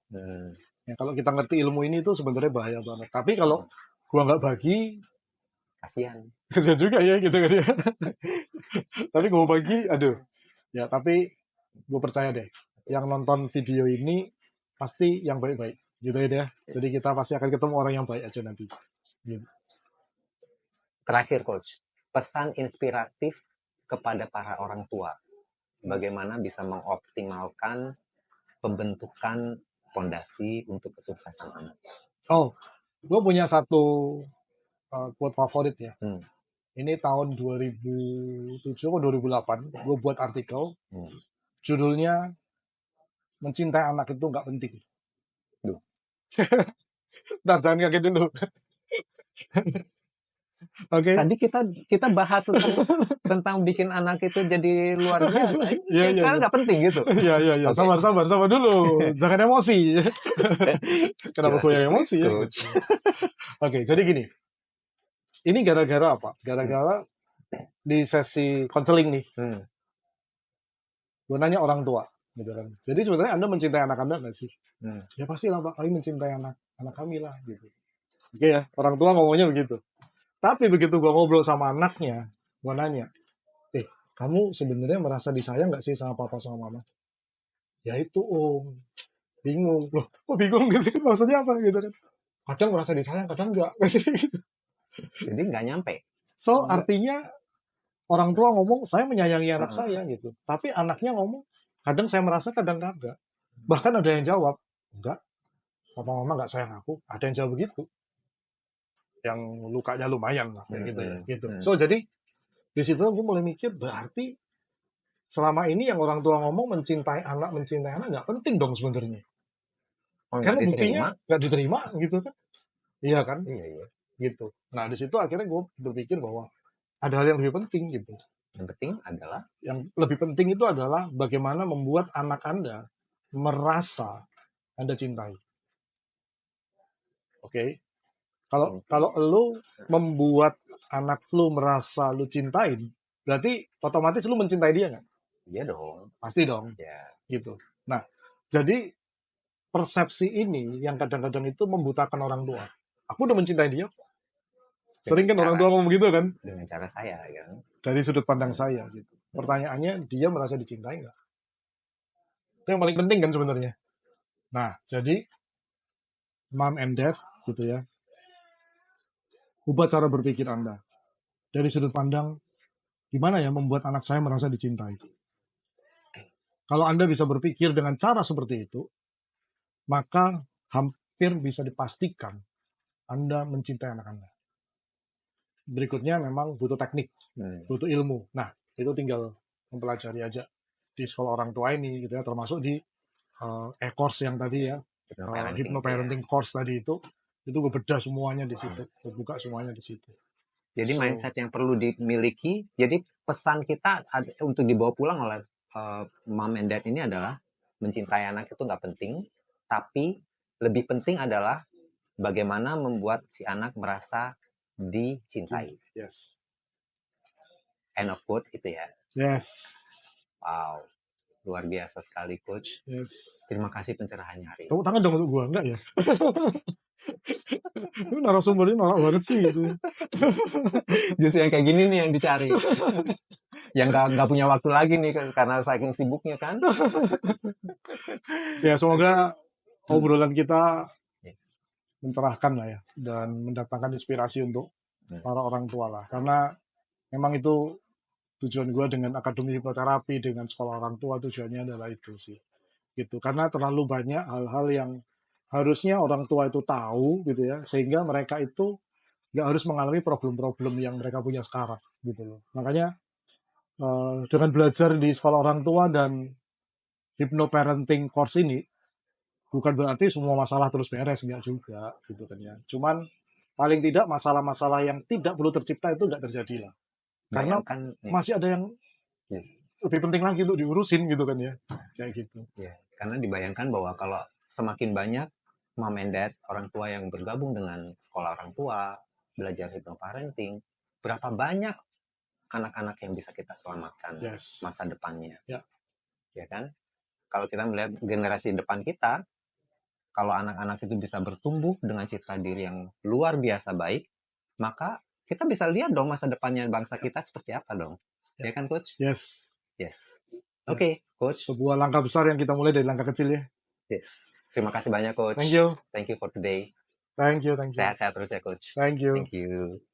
Ya, kalau kita ngerti ilmu ini itu sebenarnya bahaya banget. Tapi kalau gua nggak bagi, kasihan juga ya gitu kan ya. Tapi gua bagi, aduh. Ya tapi gue percaya deh, yang nonton video ini pasti yang baik-baik, gitu ya. Jadi kita pasti akan ketemu orang yang baik aja nanti. Gitu. Terakhir, Coach, pesan inspiratif kepada para orang tua, bagaimana bisa mengoptimalkan pembentukan fondasi untuk kesuksesan anak. Oh, gue punya satu quote favorit ya. Ini tahun 2007 atau 2008, gue buat artikel, judulnya mencintai anak itu nggak penting. Ntar jangan kaget dulu. Oke. Tadi kita bahas tentang bikin anak itu jadi luar biasa. Sekarang nggak penting gitu. Iya. Sabar dulu. Jangan emosi. Kenapa gue yang emosi ya? Oke, jadi gini. Ini gara-gara apa? Gara-gara di sesi konseling nih. Gue nanya orang tua. Gitu kan. Jadi sebenarnya Anda mencintai anak Anda nggak sih? Ya pastilah Pak, kami mencintai anak kami lah. Gitu. Oke ya, orang tua ngomongnya begitu. Tapi begitu gue ngobrol sama anaknya, gue nanya, kamu sebenarnya merasa disayang nggak sih sama papa sama mama? Ya itu Om, bingung. Loh, kok bingung gitu? Maksudnya apa gitu kan? Kadang merasa disayang, kadang enggak. Jadi nggak nyampe. So artinya orang tua ngomong saya menyayangi anak saya gitu, tapi anaknya ngomong kadang saya merasa, kadang kagak. Bahkan ada yang jawab, enggak, papa mama nggak sayang aku. Ada yang jawab begitu. Yang lukanya lumayan lah kayak gitu ya gitu. So jadi di situ gue mulai mikir, berarti selama ini yang orang tua ngomong mencintai anak nggak penting dong sebenarnya. Karena buktinya nggak diterima gitu kan. Iya kan? Iya. Gitu. Nah di situ akhirnya gue berpikir bahwa ada hal yang lebih penting gitu. Yang lebih penting itu adalah bagaimana membuat anak Anda merasa Anda cintai. Oke. Kalau lu membuat anak lu merasa lu cintain, berarti otomatis lu mencintai dia nggak? Iya dong. Pasti dong. Ya. Gitu. Nah, jadi persepsi ini yang kadang-kadang itu membutakan orang tua. Aku udah mencintai dia. Sering kan orang tua ngomong begitu kan? Dengan cara saya kan. Dari sudut pandang saya gitu. Pertanyaannya, dia merasa dicintai nggak? Itu yang paling penting kan sebenarnya. Nah, jadi mom and dad gitu ya. Ubah cara berpikir Anda. Dari sudut pandang, gimana ya membuat anak saya merasa dicintai. Kalau Anda bisa berpikir dengan cara seperti itu, maka hampir bisa dipastikan Anda mencintai anak Anda. berikutnya memang butuh teknik, Hmm. butuh ilmu. Nah, itu tinggal mempelajari aja di sekolah orang tua ini gitu ya, termasuk di e-course yang tadi ya, Hypnoparenting itu ya. hypnoparenting course tadi itu gue bedah semuanya di situ, gue buka semuanya di situ. Jadi So, mindset yang perlu dimiliki. Jadi pesan kita untuk dibawa pulang oleh mom and dad ini adalah mencintai anak itu nggak penting, tapi lebih penting adalah bagaimana membuat si anak merasa dicintai. yes, End of quote itu ya. yes, Wow, luar biasa sekali coach. yes. Terima kasih pencerahannya hari ini. Tepuk tangan dong untuk gue, enggak ya? Lu narasumbernya norak banget sih gitu. Justru yang kayak gini nih yang dicari. Yang nggak punya waktu lagi nih karena saking sibuknya kan. Ya semoga obrolan kita Yes. mencerahkan lah ya, dan mendatangkan inspirasi untuk Hmm. para orang tua lah. Karena memang itu tujuan gue dengan Akademi Hipnoterapi, dengan sekolah orang tua, tujuannya adalah itu sih. Gitu. Karena terlalu banyak hal-hal yang harusnya orang tua itu tahu gitu ya, sehingga mereka itu nggak harus mengalami problem-problem yang mereka punya sekarang gitu loh. Makanya dengan belajar di sekolah orang tua dan hypnoparenting course ini, bukan berarti semua masalah terus beres, enggak juga gitu kan ya. Cuman paling tidak masalah-masalah yang tidak perlu tercipta itu enggak terjadi lah. Karena Bayangkan, masih ada yang yes. lebih penting lagi untuk diurusin gitu kan ya. Kayak gitu. Ya, karena dibayangkan bahwa kalau semakin banyak mom and dad, orang tua yang bergabung dengan sekolah orang tua, belajar hypnoparenting, berapa banyak anak-anak yang bisa kita selamatkan Yes. masa depannya. Ya. Ya kan? Kalau kita melihat generasi depan kita, kalau anak-anak itu bisa bertumbuh dengan citra diri yang luar biasa baik, maka kita bisa lihat dong masa depannya bangsa kita seperti apa dong. Ya kan, Coach? Yes. Yes. Oke, Coach. Sebuah langkah besar yang kita mulai dari langkah kecil ya. Yes. Terima kasih banyak, Coach. Thank you. Thank you for today. Thank you, thank you. Sehat-sehat terus ya, Coach. Thank you. Thank you.